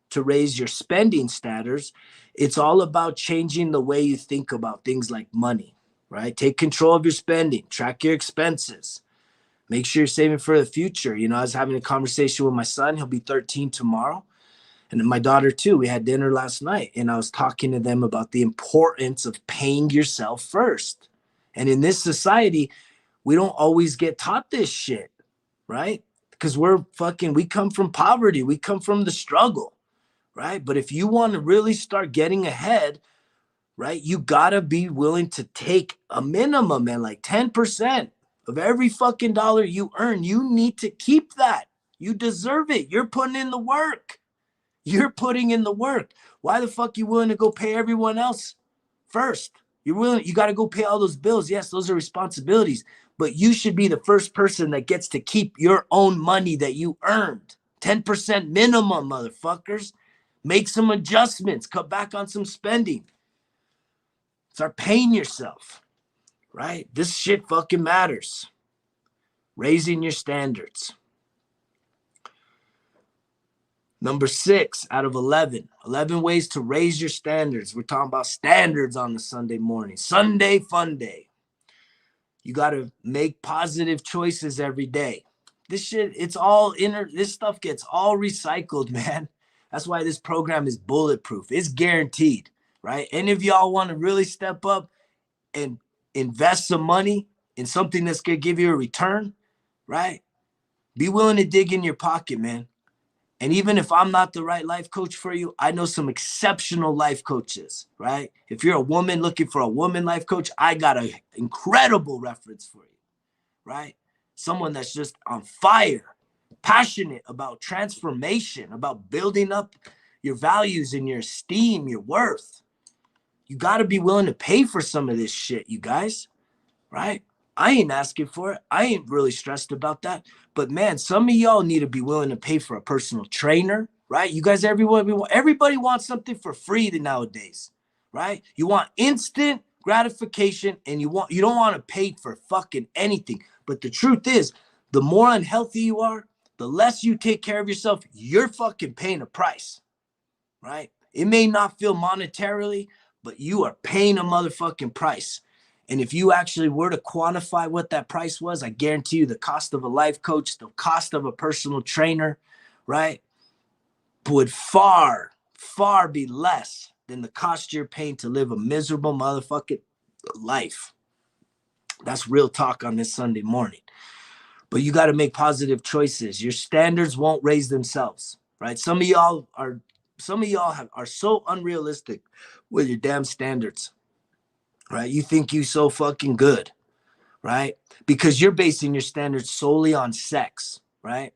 to raise your spending status. It's all about changing the way you think about things like money, right? Take control of your spending, track your expenses, make sure you're saving for the future. I was having a conversation with my son. He'll be 13 tomorrow. And my daughter too. We had dinner last night and I was talking to them about the importance of paying yourself first. And in this society, we don't always get taught this shit, right? Because we come from poverty. We come from the struggle, right? But if you want to really start getting ahead, right, you got to be willing to take a minimum, man, like 10% of every fucking dollar you earn. You need to keep that. You deserve it. You're putting in the work. You're putting in the work. Why the fuck you willing to go pay everyone else first? You got to go pay all those bills. Yes, those are responsibilities, but you should be the first person that gets to keep your own money that you earned. 10% minimum, motherfuckers. Make some adjustments. Cut back on some spending. Start paying yourself, right? This shit fucking matters. Raising your standards. Number 6 out of 11 ways to raise your standards. We're talking about standards on the Sunday morning. Sunday fun day. You got to make positive choices every day. This shit, this stuff gets all recycled, man. That's why this program is bulletproof. It's guaranteed, right? Any of y'all want to really step up and invest some money in something that's going to give you a return, right? Be willing to dig in your pocket, man. And even if I'm not the right life coach for you, I know some exceptional life coaches, right? If you're a woman looking for a woman life coach, I got an incredible reference for you, right? Someone that's just on fire, passionate about transformation, about building up your values and your esteem, your worth. You got to be willing to pay for some of this shit, you guys, right? I ain't asking for it. I ain't really stressed about that. But man, some of y'all need to be willing to pay for a personal trainer, right? You guys, everybody wants something for free nowadays, right? You want instant gratification and you don't want to pay for fucking anything. But the truth is, the more unhealthy you are, the less you take care of yourself, you're fucking paying a price, right? It may not feel monetarily, but you are paying a motherfucking price. And if you actually were to quantify what that price was, I guarantee you the cost of a life coach, the cost of a personal trainer, right, would far, far be less than the cost you're paying to live a miserable motherfucking life. That's real talk on this Sunday morning. But you got to make positive choices. Your standards won't raise themselves, right? Some of y'all are so unrealistic with your damn standards. Right? You think you so fucking good, right? Because you're basing your standards solely on sex, right?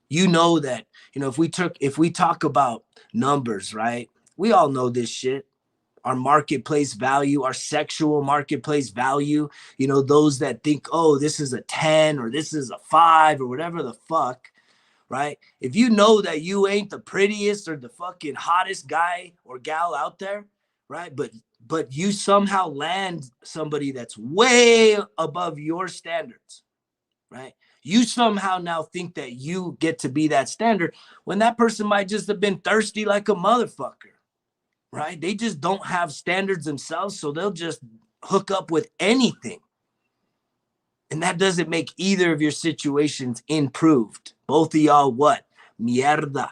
You know that, if we talk about numbers, right? We all know this shit. Our marketplace value, our sexual marketplace value, you know, those that think, oh, this is a 10 or this is a 5 or whatever the fuck, right? If you know that you ain't the prettiest or the fucking hottest guy or gal out there, right? But you somehow land somebody that's way above your standards, right? You somehow now think that you get to be that standard when that person might just have been thirsty like a motherfucker, right? They just don't have standards themselves, so they'll just hook up with anything. And that doesn't make either of your situations improved. Both of y'all what? Mierda.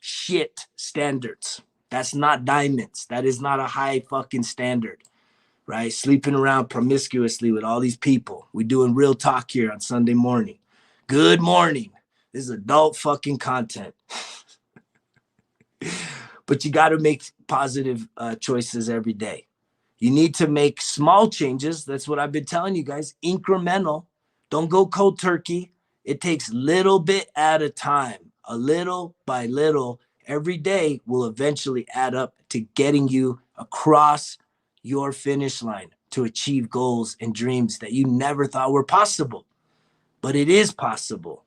Shit standards. That's not diamonds. That is not a high fucking standard, right? Sleeping around promiscuously with all these people. We doing real talk here on Sunday morning. Good morning. This is adult fucking content. But you got to make positive choices every day. You need to make small changes. That's what I've been telling you guys. Incremental. Don't go cold turkey. It takes little bit at a time. A little by little every day will eventually add up to getting you across your finish line to achieve goals and dreams that you never thought were possible. But it is possible,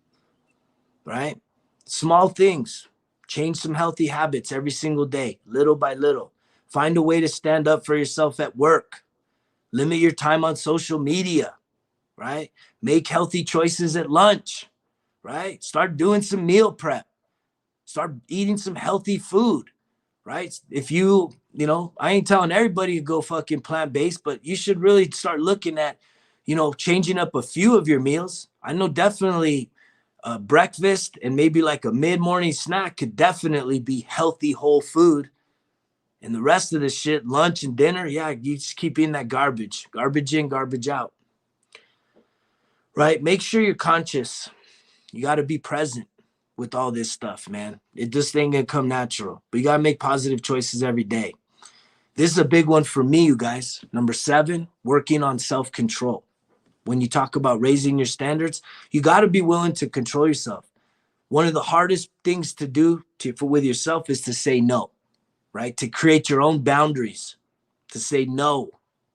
right? Small things. Change some healthy habits every single day, little by little. Find a way to stand up for yourself at work. Limit your time on social media, right? Make healthy choices at lunch, right? Start doing some meal prep. Start eating some healthy food, right? If you know, I ain't telling everybody to go fucking plant-based, but you should really start looking at, you know, changing up a few of your meals. I know definitely breakfast and maybe like a mid-morning snack could definitely be healthy, whole food. And the rest of the shit, lunch and dinner, yeah, you just keep eating that garbage. Garbage in, garbage out. Right? Make sure you're conscious. You got to be present with all this stuff, man. This thing can come natural. But you got to make positive choices every day. This is a big one for me, you guys. Number 7, working on self-control. When you talk about raising your standards, you got to be willing to control yourself. One of the hardest things to do with yourself is to say no, right? To create your own boundaries, to say no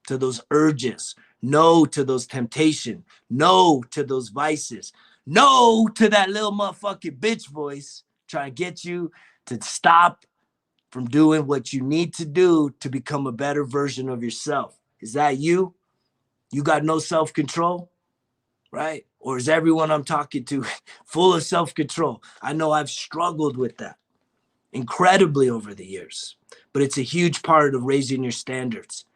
to those urges, no to those temptations, no to those vices, no to that little motherfucking bitch voice trying to get you to stop from doing what you need to do to become a better version of yourself. Is that you? You got no self-control, right? Or is everyone I'm talking to full of self-control? I know I've struggled with that incredibly over the years, but it's a huge part of raising your standards.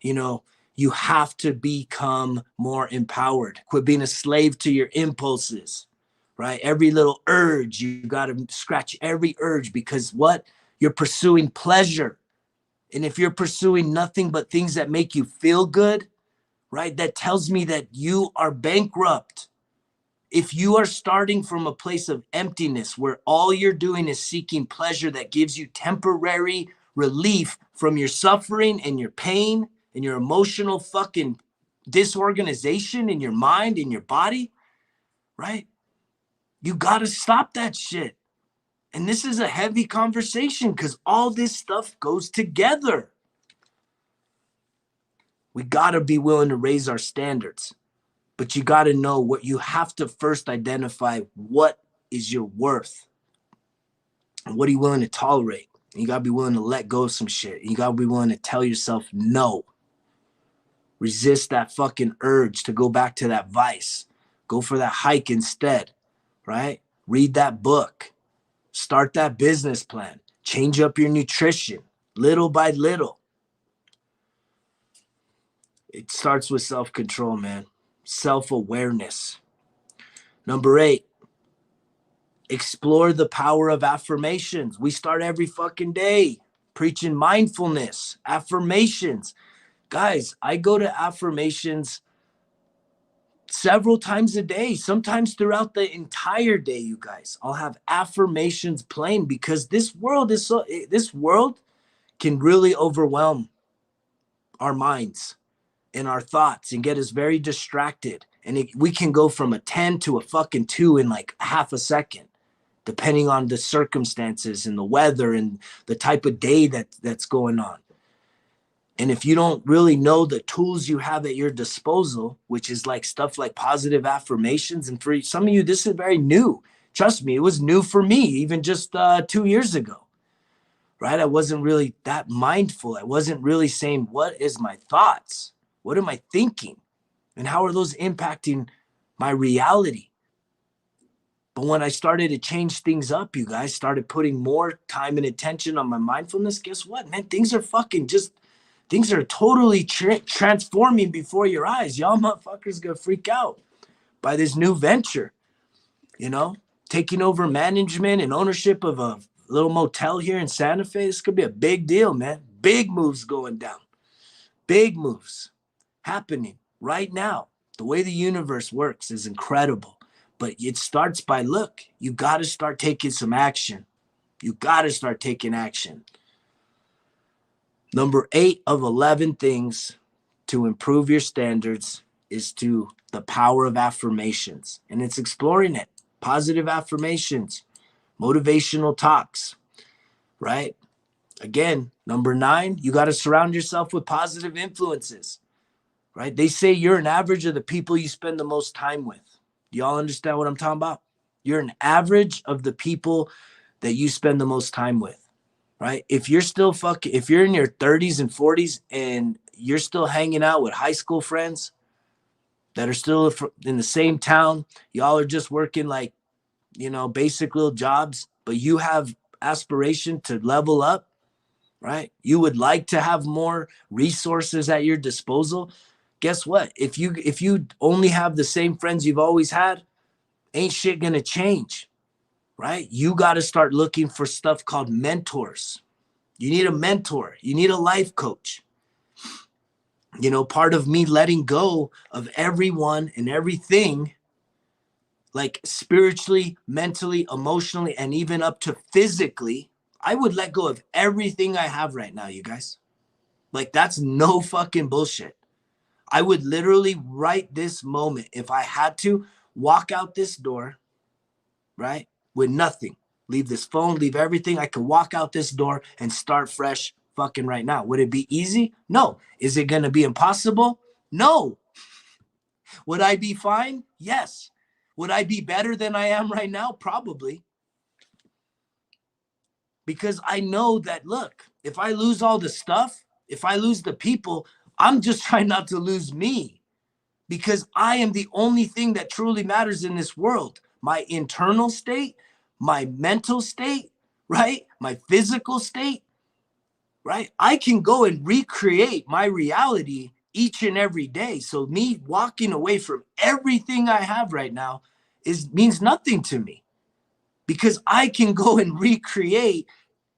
You know, you have to become more empowered. Quit being a slave to your impulses, right? Every little urge, you got to scratch every urge because what? You're pursuing pleasure. And if you're pursuing nothing but things that make you feel good, right? That tells me that you are bankrupt. If you are starting from a place of emptiness where all you're doing is seeking pleasure that gives you temporary relief from your suffering and your pain and your emotional fucking disorganization in your mind, in your body, right? You got to stop that shit. And this is a heavy conversation because all this stuff goes together. We got to be willing to raise our standards, but you got to know what you have to first identify. What is your worth? And what are you willing to tolerate? And you got to be willing to let go of some shit. You got to be willing to tell yourself no. Resist that fucking urge to go back to that vice. Go for that hike instead, right? Read that book. Start that business plan. Change up your nutrition little by little. It starts with self-control, man. Self-awareness. Number 8, explore the power of affirmations. We start every fucking day preaching mindfulness, affirmations. Guys, I go to affirmations several times a day, sometimes throughout the entire day, you guys. I'll have affirmations playing because this world can really overwhelm our minds and our thoughts and get us very distracted. And we can go from a 10 to a fucking 2 in like half a second. depending on the circumstances and the weather and the type of day that's going on. And if you don't really know the tools you have at your disposal, which is like stuff like positive affirmations, and for some of you, this is very new. Trust me, it was new for me even just 2 years ago, right? I wasn't really that mindful. I wasn't really saying, what is my thoughts? What am I thinking? And how are those impacting my reality? But when I started to change things up, you guys started putting more time and attention on my mindfulness. Guess what, man? Things are totally transforming before your eyes. Y'all motherfuckers gonna freak out by this new venture, taking over management and ownership of a little motel here in Santa Fe. This could be a big deal, man. Big moves going down. Big moves happening right now. The way the universe works is incredible. But it starts by, look, you got to start taking some action. You got to start taking action. Number 8 of 11 things to improve your standards is to the power of affirmations. And it's exploring it. Positive affirmations, motivational talks, right? Again, number 9, you got to surround yourself with positive influences, right? They say you're an average of the people you spend the most time with. Do y'all understand what I'm talking about? You're an average of the people that you spend the most time with. Right? If you're in your 30s and 40s and you're still hanging out with high school friends that are still in the same town, y'all are just working like, basic little jobs, but you have aspiration to level up, right? You would like to have more resources at your disposal. Guess what? If you only have the same friends you've always had, ain't shit gonna change, right? You got to start looking for stuff called mentors. You need a mentor. You need a life coach. Part of me letting go of everyone and everything, like spiritually, mentally, emotionally, and even up to physically, I would let go of everything I have right now, you guys. Like, that's no fucking bullshit. I would literally right this moment, if I had to, walk out this door, right, with nothing. Leave this phone, leave everything. I could walk out this door and start fresh fucking right now. Would it be easy? No. Is it going to be impossible? No. Would I be fine? Yes. Would I be better than I am right now? Probably. Because I know that, look, if I lose all the stuff, if I lose the people, I'm just trying not to lose me. Because I am the only thing that truly matters in this world. My internal state, my mental state, right? My physical state, right? I can go and recreate my reality each and every day. So me walking away from everything I have right now means nothing to me, because I can go and recreate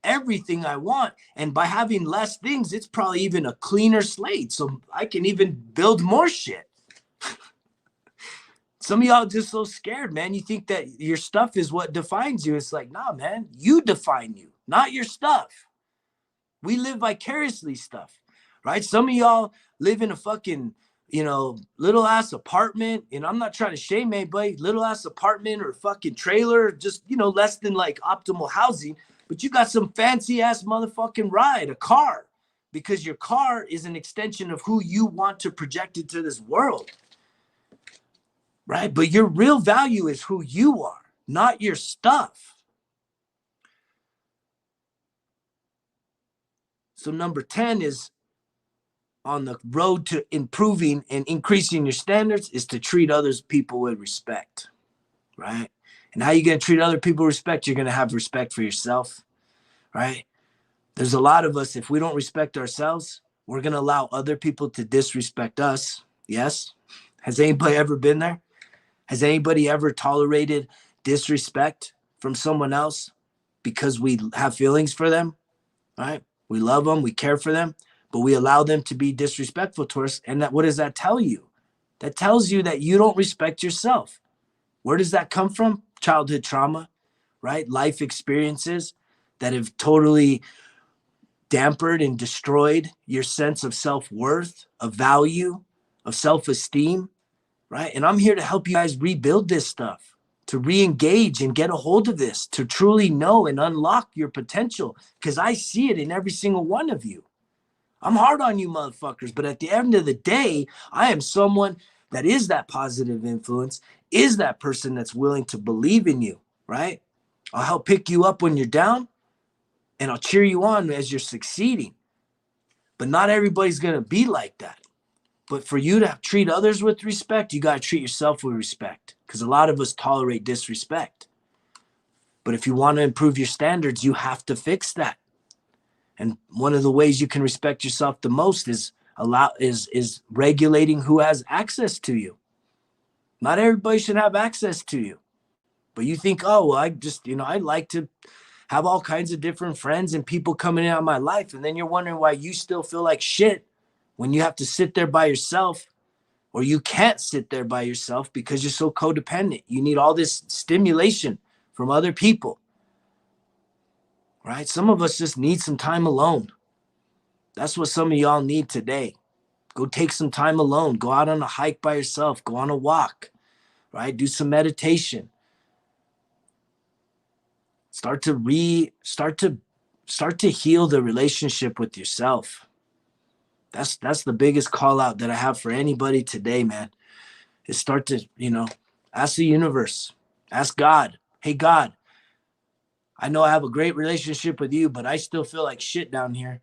everything I want. And by having less things, it's probably even a cleaner slate. So I can even build more shit. Some of y'all just so scared, man. You think that your stuff is what defines you. It's like, nah, man, you define you, not your stuff. We live vicariously stuff, right? Some of y'all live in a fucking, little ass apartment. And I'm not trying to shame anybody, little ass apartment or fucking trailer, just, less than like optimal housing. But you got some fancy ass motherfucking ride, a car, because your car is an extension of who you want to project into this world. Right? But your real value is who you are, not your stuff. So number 10 is on the road to improving and increasing your standards is to treat others people with respect, right? And how you going to treat other people with respect? You're going to have respect for yourself, right? There's a lot of us, if we don't respect ourselves, we're going to allow other people to disrespect us. Yes? Has anybody ever been there? Has anybody ever tolerated disrespect from someone else because we have feelings for them, right? We love them, we care for them, but we allow them to be disrespectful to us. And what does that tell you? That tells you that you don't respect yourself. Where does that come from? Childhood trauma, right? Life experiences that have totally dampened and destroyed your sense of self-worth, of value, of self-esteem. Right. And I'm here to help you guys rebuild this stuff. to re-engage and get a hold of this, to truly know and unlock your potential, because I see it in every single one of you. I'm hard on you motherfuckers, but at the end of the day, I am someone that is that positive influence, is that person that's willing to believe in you, right? I'll help pick you up when you're down, and I'll cheer you on as you're succeeding. But not everybody's going to be like that. But for you to treat others with respect, you got to treat yourself with respect, because a lot of us tolerate disrespect. But if you want to improve your standards, you have to fix that. And one of the ways you can respect yourself the most is regulating who has access to you. Not everybody should have access to you. But you think, oh, well, I like to have all kinds of different friends and people coming in on my life. And then you're wondering why you still feel like shit when you have to sit there by yourself, or you can't sit there by yourself because you're so codependent. You need all this stimulation from other people, right? Some of us just need some time alone. That's what some of y'all need today. Go take some time alone. Go out on a hike by yourself. Go on a walk, right? Do some meditation. Start to heal the relationship with yourself. That's the biggest call out that I have for anybody today, man. Is start to, ask the universe, ask God, hey God, I know I have a great relationship with you, but I still feel like shit down here.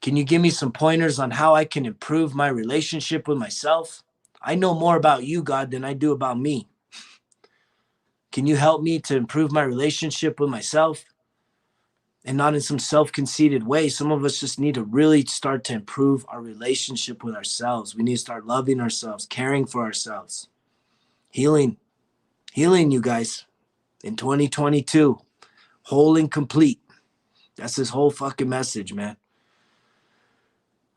Can you give me some pointers on how I can improve my relationship with myself? I know more about you, God, than I do about me. Can you help me to improve my relationship with myself? And not in some self-conceited way. Some of us just need to really start to improve our relationship with ourselves. We need to start loving ourselves, caring for ourselves, healing, you guys, in 2022, whole and complete. That's this whole fucking message, man.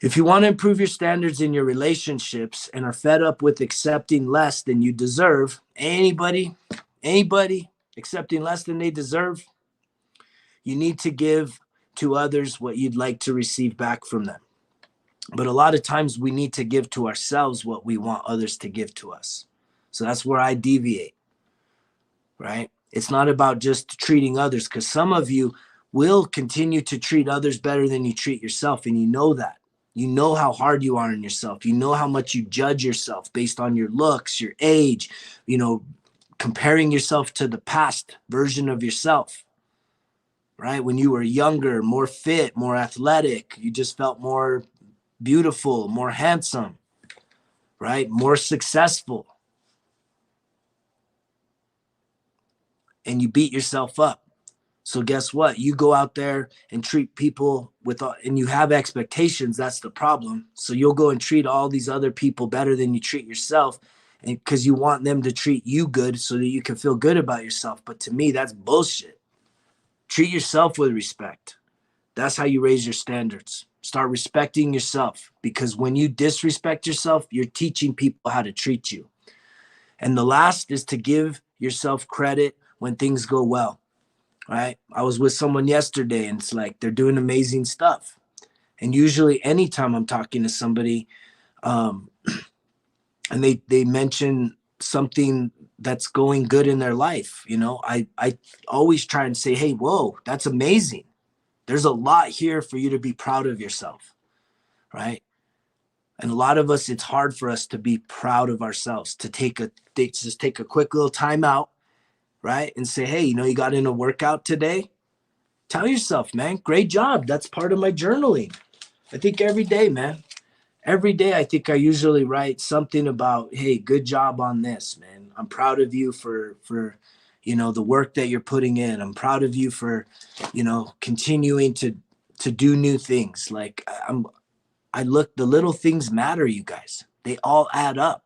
If you want to improve your standards in your relationships and are fed up with accepting less than you deserve, anybody accepting less than they deserve, you need to give to others what you'd like to receive back from them. But a lot of times we need to give to ourselves what we want others to give to us. So that's where I deviate, right? It's not about just treating others, because some of you will continue to treat others better than you treat yourself. And you know that. You know how hard you are on yourself. You know how much you judge yourself based on your looks, your age, comparing yourself to the past version of yourself. Right? When you were younger, more fit, more athletic, you just felt more beautiful, more handsome, right? More successful. And you beat yourself up. So guess what? You go out there and treat people and you have expectations. That's the problem. So you'll go and treat all these other people better than you treat yourself, and because you want them to treat you good so that you can feel good about yourself. But to me, that's bullshit. Treat yourself with respect. That's how you raise your standards. Start respecting yourself, because when you disrespect yourself, you're teaching people how to treat you. And the last is to give yourself credit when things go well, right? I was with someone yesterday and it's like they're doing amazing stuff. And usually anytime I'm talking to somebody and they mention something that's going good in their life, I always try and say, hey, whoa, that's amazing. There's a lot here for you to be proud of yourself, right? And a lot of us, it's hard for us to be proud of ourselves, to just take a quick little time out, right? And say, hey, you got in a workout today? Tell yourself, man, great job. That's part of my journaling. I think every day, man. Every day, I think I usually write something about, hey, good job on this, man. I'm proud of you for the work that you're putting in. I'm proud of you for, continuing to do new things. Like the little things matter, you guys. They all add up.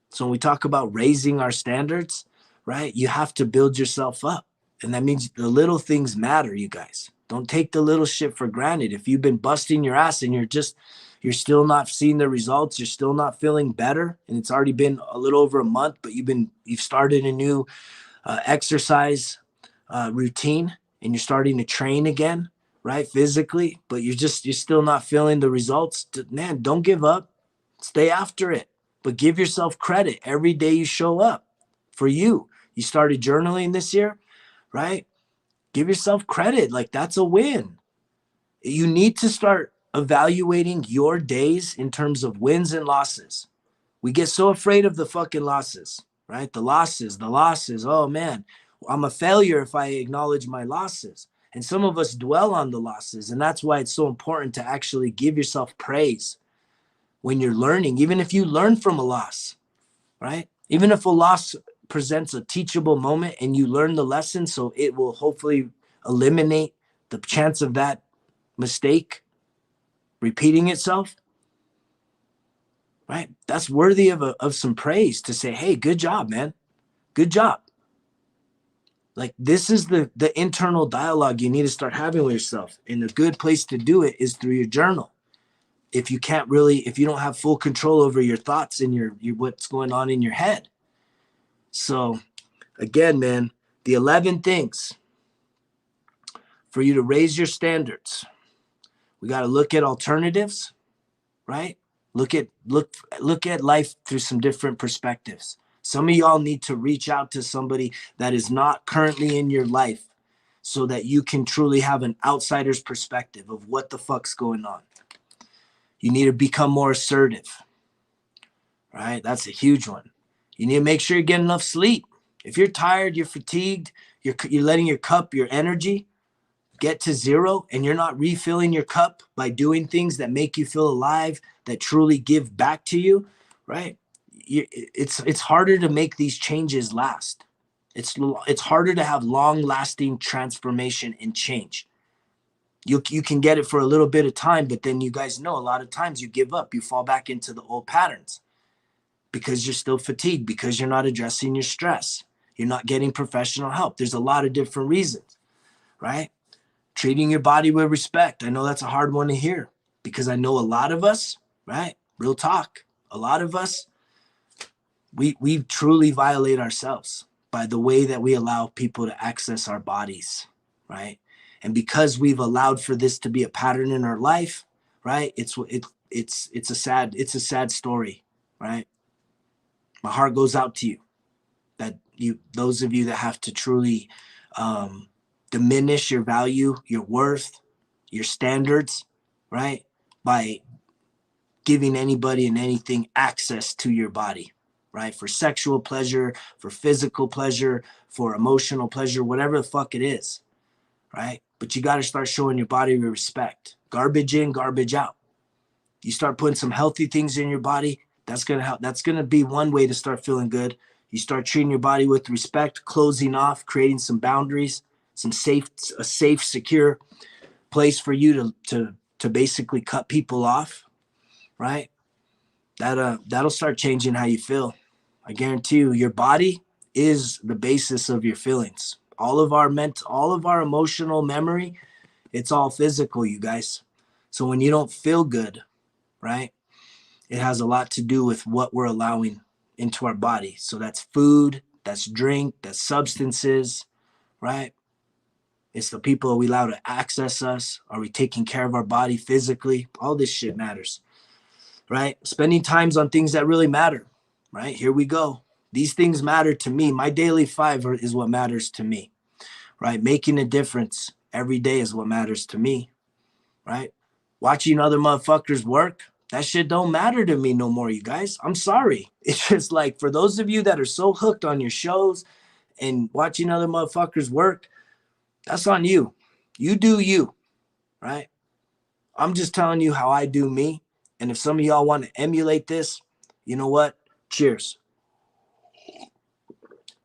So when we talk about raising our standards, right, you have to build yourself up. And that means the little things matter, you guys. Don't take the little shit for granted. If you've been busting your ass and you're still not seeing the results, you're still not feeling better, and it's already been a little over a month, but you've started a new exercise routine and you're starting to train again, right, physically, but you're still not feeling the results, man, don't give up. Stay after it, but give yourself credit every day you show up. for you. You started journaling this year, right? Give yourself credit. Like, that's a win. You need to start evaluating your days in terms of wins and losses. We get so afraid of the fucking losses, right? The losses. Oh man, I'm a failure if I acknowledge my losses. And some of us dwell on the losses. And that's why it's so important to actually give yourself praise when you're learning, even if you learn from a loss, right? Even if a loss presents a teachable moment and you learn the lesson, so it will hopefully eliminate the chance of that mistake repeating itself, right? That's worthy of some praise, to say, hey, good job, man. Good job. Like, this is the internal dialogue you need to start having with yourself. And a good place to do it is through your journal. If you don't have full control over your thoughts and your what's going on in your head. So again, man, the 11 things for you to raise your standards. We got to look at alternatives, right? Look at life through some different perspectives. Some of y'all need to reach out to somebody that is not currently in your life so that you can truly have an outsider's perspective of what the fuck's going on. You need to become more assertive, right? That's a huge one. You need to make sure you get enough sleep. If you're tired, you're fatigued, you're letting your cup, your energy get to zero, and you're not refilling your cup by doing things that make you feel alive, that truly give back to you, right? It's harder to make these changes last. It's harder to have long-lasting transformation and change. You can get it for a little bit of time, but then you guys know a lot of times you give up. You fall back into the old patterns because you're still fatigued, because you're not addressing your stress. You're not getting professional help. There's a lot of different reasons, right? Treating your body with respect. I know that's a hard one to hear, because I know a lot of us, right? Real talk. A lot of us, we truly violate ourselves by the way that we allow people to access our bodies, right? And because we've allowed for this to be a pattern in our life, right? It's a sad story, right? My heart goes out to you, those of you that have to truly diminish your value, your worth, your standards, right? By giving anybody and anything access to your body, right? For sexual pleasure, for physical pleasure, for emotional pleasure, whatever the fuck it is, right? But you got to start showing your body respect. Garbage in, garbage out. You start putting some healthy things in your body, that's going to help. That's going to be one way to start feeling good. You start treating your body with respect, closing off, creating some boundaries, a safe, secure place for you to basically cut people off, right? That'll start changing how you feel. I guarantee you, your body is the basis of your feelings. All of our emotional memory, it's all physical, you guys. So when you don't feel good, right, it has a lot to do with what we're allowing into our body. So that's food, that's drink, that's substances, right? It's the people we allow to access us. Are we taking care of our body physically? All this shit matters, right? Spending times on things that really matter, right? Here we go. These things matter to me. My daily 5 is what matters to me, right? Making a difference every day is what matters to me, right? Watching other motherfuckers work, that shit don't matter to me no more, you guys. I'm sorry. It's just like, for those of you that are so hooked on your shows and watching other motherfuckers work, that's on you. You do you, right? I'm just telling you how I do me. And if some of y'all want to emulate this, you know what? Cheers.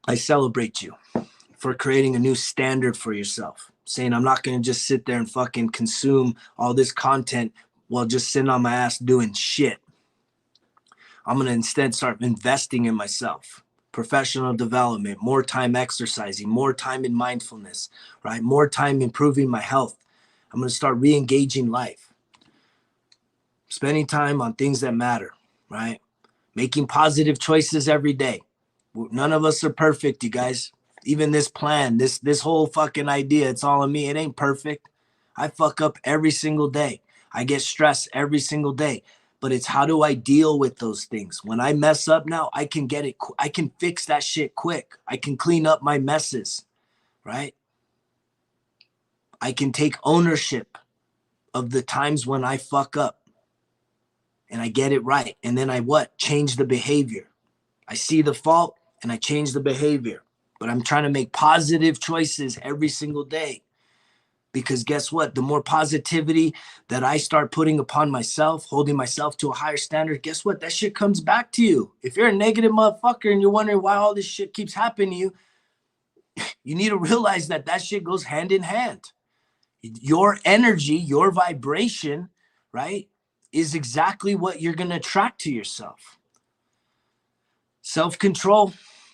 I celebrate you for creating a new standard for yourself. Saying, I'm not going to just sit there and fucking consume all this content while just sitting on my ass doing shit. I'm going to instead start investing in myself. Professional development, more time exercising, more time in mindfulness, right? More time improving my health. I'm going to start re-engaging life. Spending time on things that matter, right? Making positive choices every day. None of us are perfect, you guys. Even this plan, this whole fucking idea, it's all on me. It ain't perfect. I fuck up every single day. I get stressed every single day. but it's how do I deal with those things? When I mess up now, I can get it. I can fix that shit quick. I can clean up my messes, right? I can take ownership of the times when I fuck up and I get it right. And then I what? Change the behavior. I see the fault and I change the behavior. But I'm trying to make positive choices every single day. Because guess what? The more positivity that I start putting upon myself, holding myself to a higher standard, guess what? That shit comes back to you. If you're a negative motherfucker and you're wondering why all this shit keeps happening to you, you need to realize that that shit goes hand in hand. Your energy, your vibration, right, is exactly what you're going to attract to yourself. Self-control,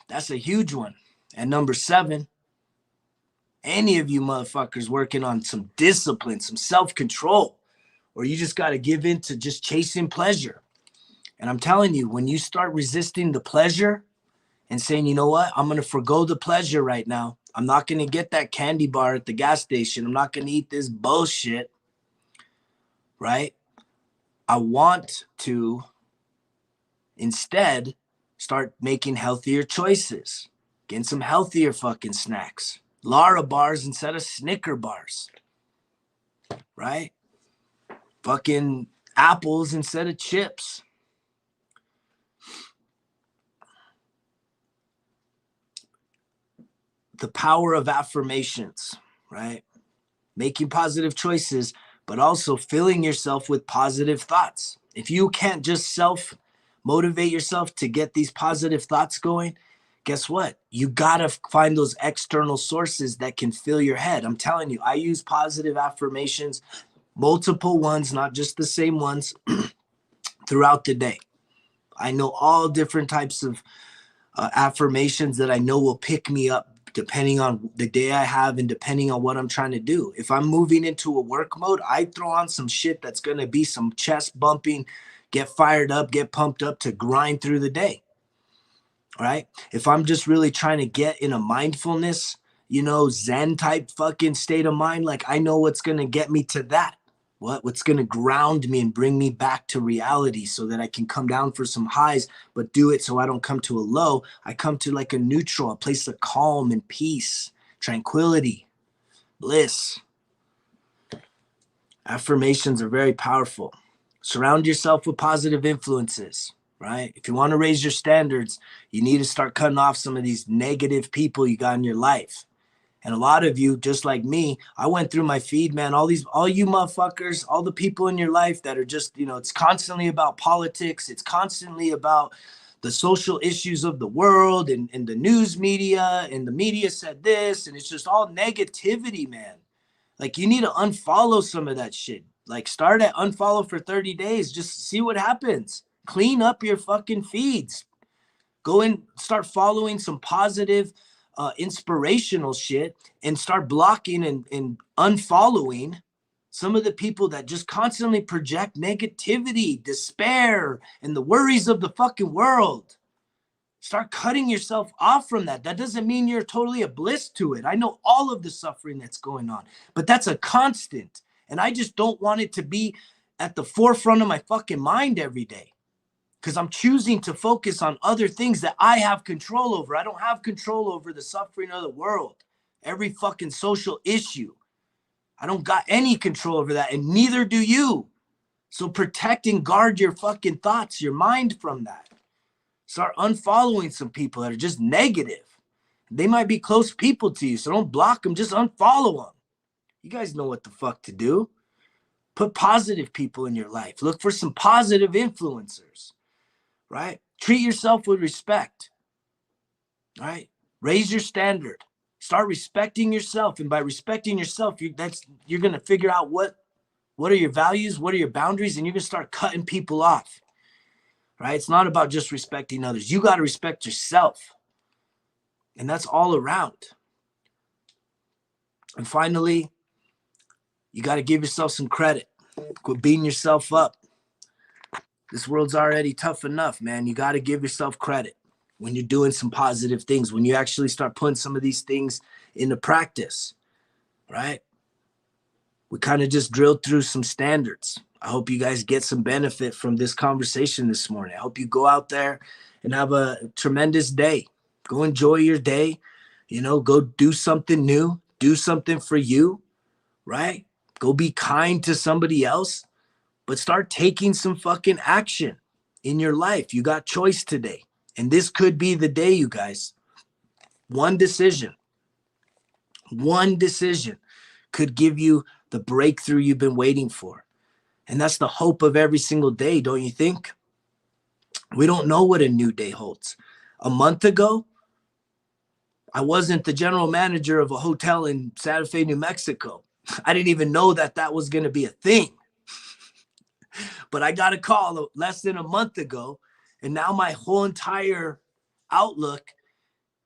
that's a huge one. And number 7, any of you motherfuckers working on some discipline, some self-control, or you just got to give in to just chasing pleasure. And I'm telling you, when you start resisting the pleasure and saying, you know what, I'm going to forgo the pleasure right now. I'm not going to get that candy bar at the gas station. I'm not going to eat this bullshit, right? I want to instead start making healthier choices, getting some healthier fucking snacks. Lara bars instead of Snicker bars, right? Fucking apples instead of chips. The power of affirmations, right? Making positive choices, but also filling yourself with positive thoughts. If you can't just self-motivate yourself to get these positive thoughts going, guess what? You got to find those external sources that can fill your head. I'm telling you, I use positive affirmations, multiple ones, not just the same ones, throughout the day. I know all different types of affirmations that I know will pick me up depending on the day I have and depending on what I'm trying to do. If I'm moving into a work mode, I throw on some shit that's going to be some chest bumping, get fired up, get pumped up to grind through the day. Right? If I'm just really trying to get in a mindfulness, Zen type fucking state of mind, like I know what's going to get me to that. What's going to ground me and bring me back to reality so that I can come down for some highs, but do it so I don't come to a low. I come to like a neutral, a place of calm and peace, tranquility, bliss. Affirmations are very powerful. Surround yourself with positive influences, right? If you want to raise your standards, you need to start cutting off some of these negative people you got in your life. And a lot of you, just like me, I went through my feed, man, all you motherfuckers, all the people in your life that are just, it's constantly about politics. It's constantly about the social issues of the world and the news media, and the media said this, and it's just all negativity, man. Like, you need to unfollow some of that shit. Like, start at unfollow for 30 days. Just see what happens. Clean up your fucking feeds. Go and start following some positive inspirational shit and start blocking and unfollowing some of the people that just constantly project negativity, despair, and the worries of the fucking world. Start cutting yourself off from that. That doesn't mean you're totally a bliss to it. I know all of the suffering that's going on, but that's a constant. And I just don't want it to be at the forefront of my fucking mind every day. Because I'm choosing to focus on other things that I have control over. I don't have control over the suffering of the world. Every fucking social issue. I don't got any control over that, and neither do you. So protect and guard your fucking thoughts, your mind from that. Start unfollowing some people that are just negative. They might be close people to you, so don't block them, just unfollow them. You guys know what the fuck to do. Put positive people in your life. Look for some positive influencers. Right? Treat yourself with respect. Right? Raise your standard. Start respecting yourself. And by respecting yourself, you're going to figure out what are your values, what are your boundaries, and you're going to start cutting people off. Right? It's not about just respecting others. You got to respect yourself. And that's all around. And finally, you got to give yourself some credit. Quit beating yourself up. This world's already tough enough, man. You got to give yourself credit when you're doing some positive things, when you actually start putting some of these things into practice, right? We kind of just drilled through some standards. I hope you guys get some benefit from this conversation this morning. I hope you go out there and have a tremendous day. Go enjoy your day. Go do something new. Do something for you, right? Go be kind to somebody else, but start taking some fucking action in your life. You got choice today. And this could be the day, you guys. One decision could give you the breakthrough you've been waiting for. And that's the hope of every single day, don't you think? We don't know what a new day holds. A month ago, I wasn't the general manager of a hotel in Santa Fe, New Mexico. I didn't even know that was going to be a thing. But I got a call less than a month ago, and now my whole entire outlook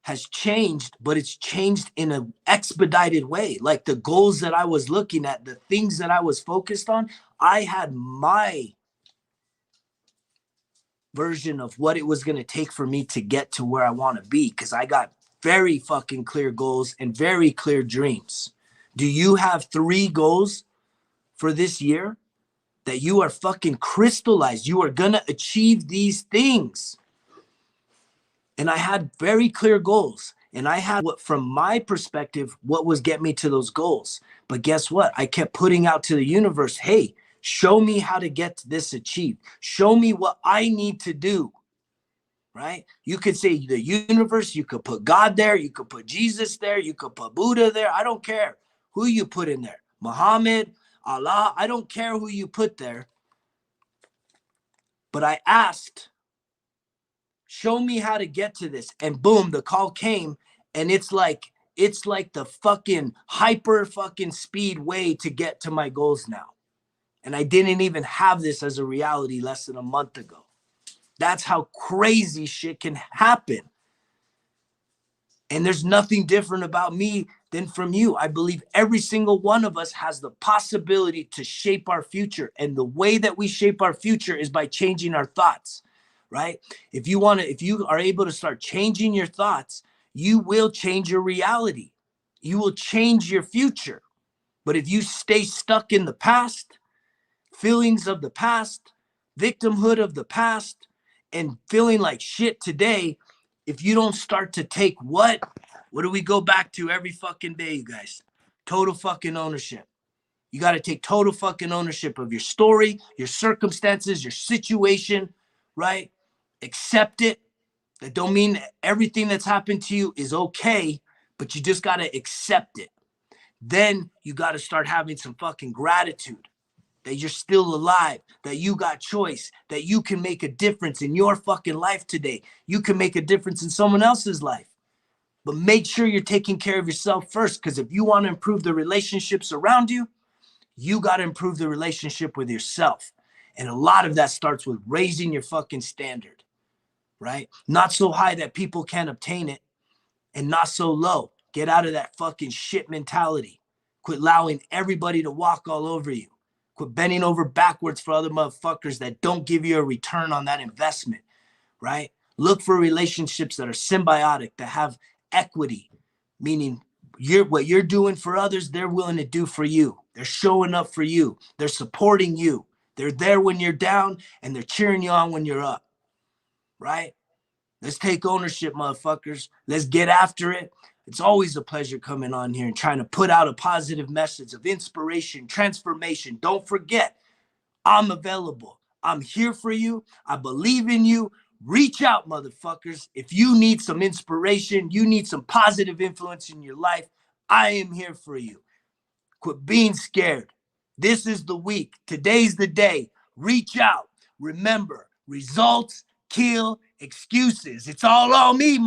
has changed, but it's changed in an expedited way. Like the goals that I was looking at, the things that I was focused on, I had my version of what it was going to take for me to get to where I want to be, because I got very fucking clear goals and very clear dreams. Do you have 3 goals for this year that you are fucking crystallized? You are going to achieve these things. And I had very clear goals. And I had from my perspective, what was getting me to those goals. But guess what? I kept putting out to the universe, hey, show me how to get this achieved. Show me what I need to do. Right? You could say the universe, you could put God there, you could put Jesus there, you could put Buddha there. I don't care who you put in there. Muhammad, Allah, I don't care who you put there. But I asked, show me how to get to this. And boom, the call came. And it's like the fucking hyper fucking speed way to get to my goals now. And I didn't even have this as a reality less than a month ago. That's how crazy shit can happen. And there's nothing different about me than from you. I believe every single one of us has the possibility to shape our future. And the way that we shape our future is by changing our thoughts, right? If you are able to start changing your thoughts, you will change your reality. You will change your future. But if you stay stuck in the past, feelings of the past, victimhood of the past, and feeling like shit today, if you don't start to take what do we go back to every fucking day, you guys? Total fucking ownership. You got to take total fucking ownership of your story, your circumstances, your situation, right? Accept it. That don't mean everything that's happened to you is okay, but you just got to accept it. Then you got to start having some fucking gratitude that you're still alive, that you got choice, that you can make a difference in your fucking life today. You can make a difference in someone else's life. But make sure you're taking care of yourself first, because if you want to improve the relationships around you, you got to improve the relationship with yourself. And a lot of that starts with raising your fucking standard, right? Not so high that people can't obtain it, and not so low. Get out of that fucking shit mentality. Quit allowing everybody to walk all over you. Quit bending over backwards for other motherfuckers that don't give you a return on that investment, right? Look for relationships that are symbiotic, that have equity, meaning what you're doing for others, they're willing to do for you. They're showing up for you. They're supporting you. They're there when you're down, and they're cheering you on when you're up, right? Let's take ownership, motherfuckers. Let's get after it. It's always a pleasure coming on here and trying to put out a positive message of inspiration, transformation. Don't forget, I'm available. I'm here for you. I believe in you. Reach out, motherfuckers. If you need some inspiration, you need some positive influence in your life, I am here for you. Quit being scared. This is the week. Today's the day. Reach out. Remember, results kill excuses. It's all on me,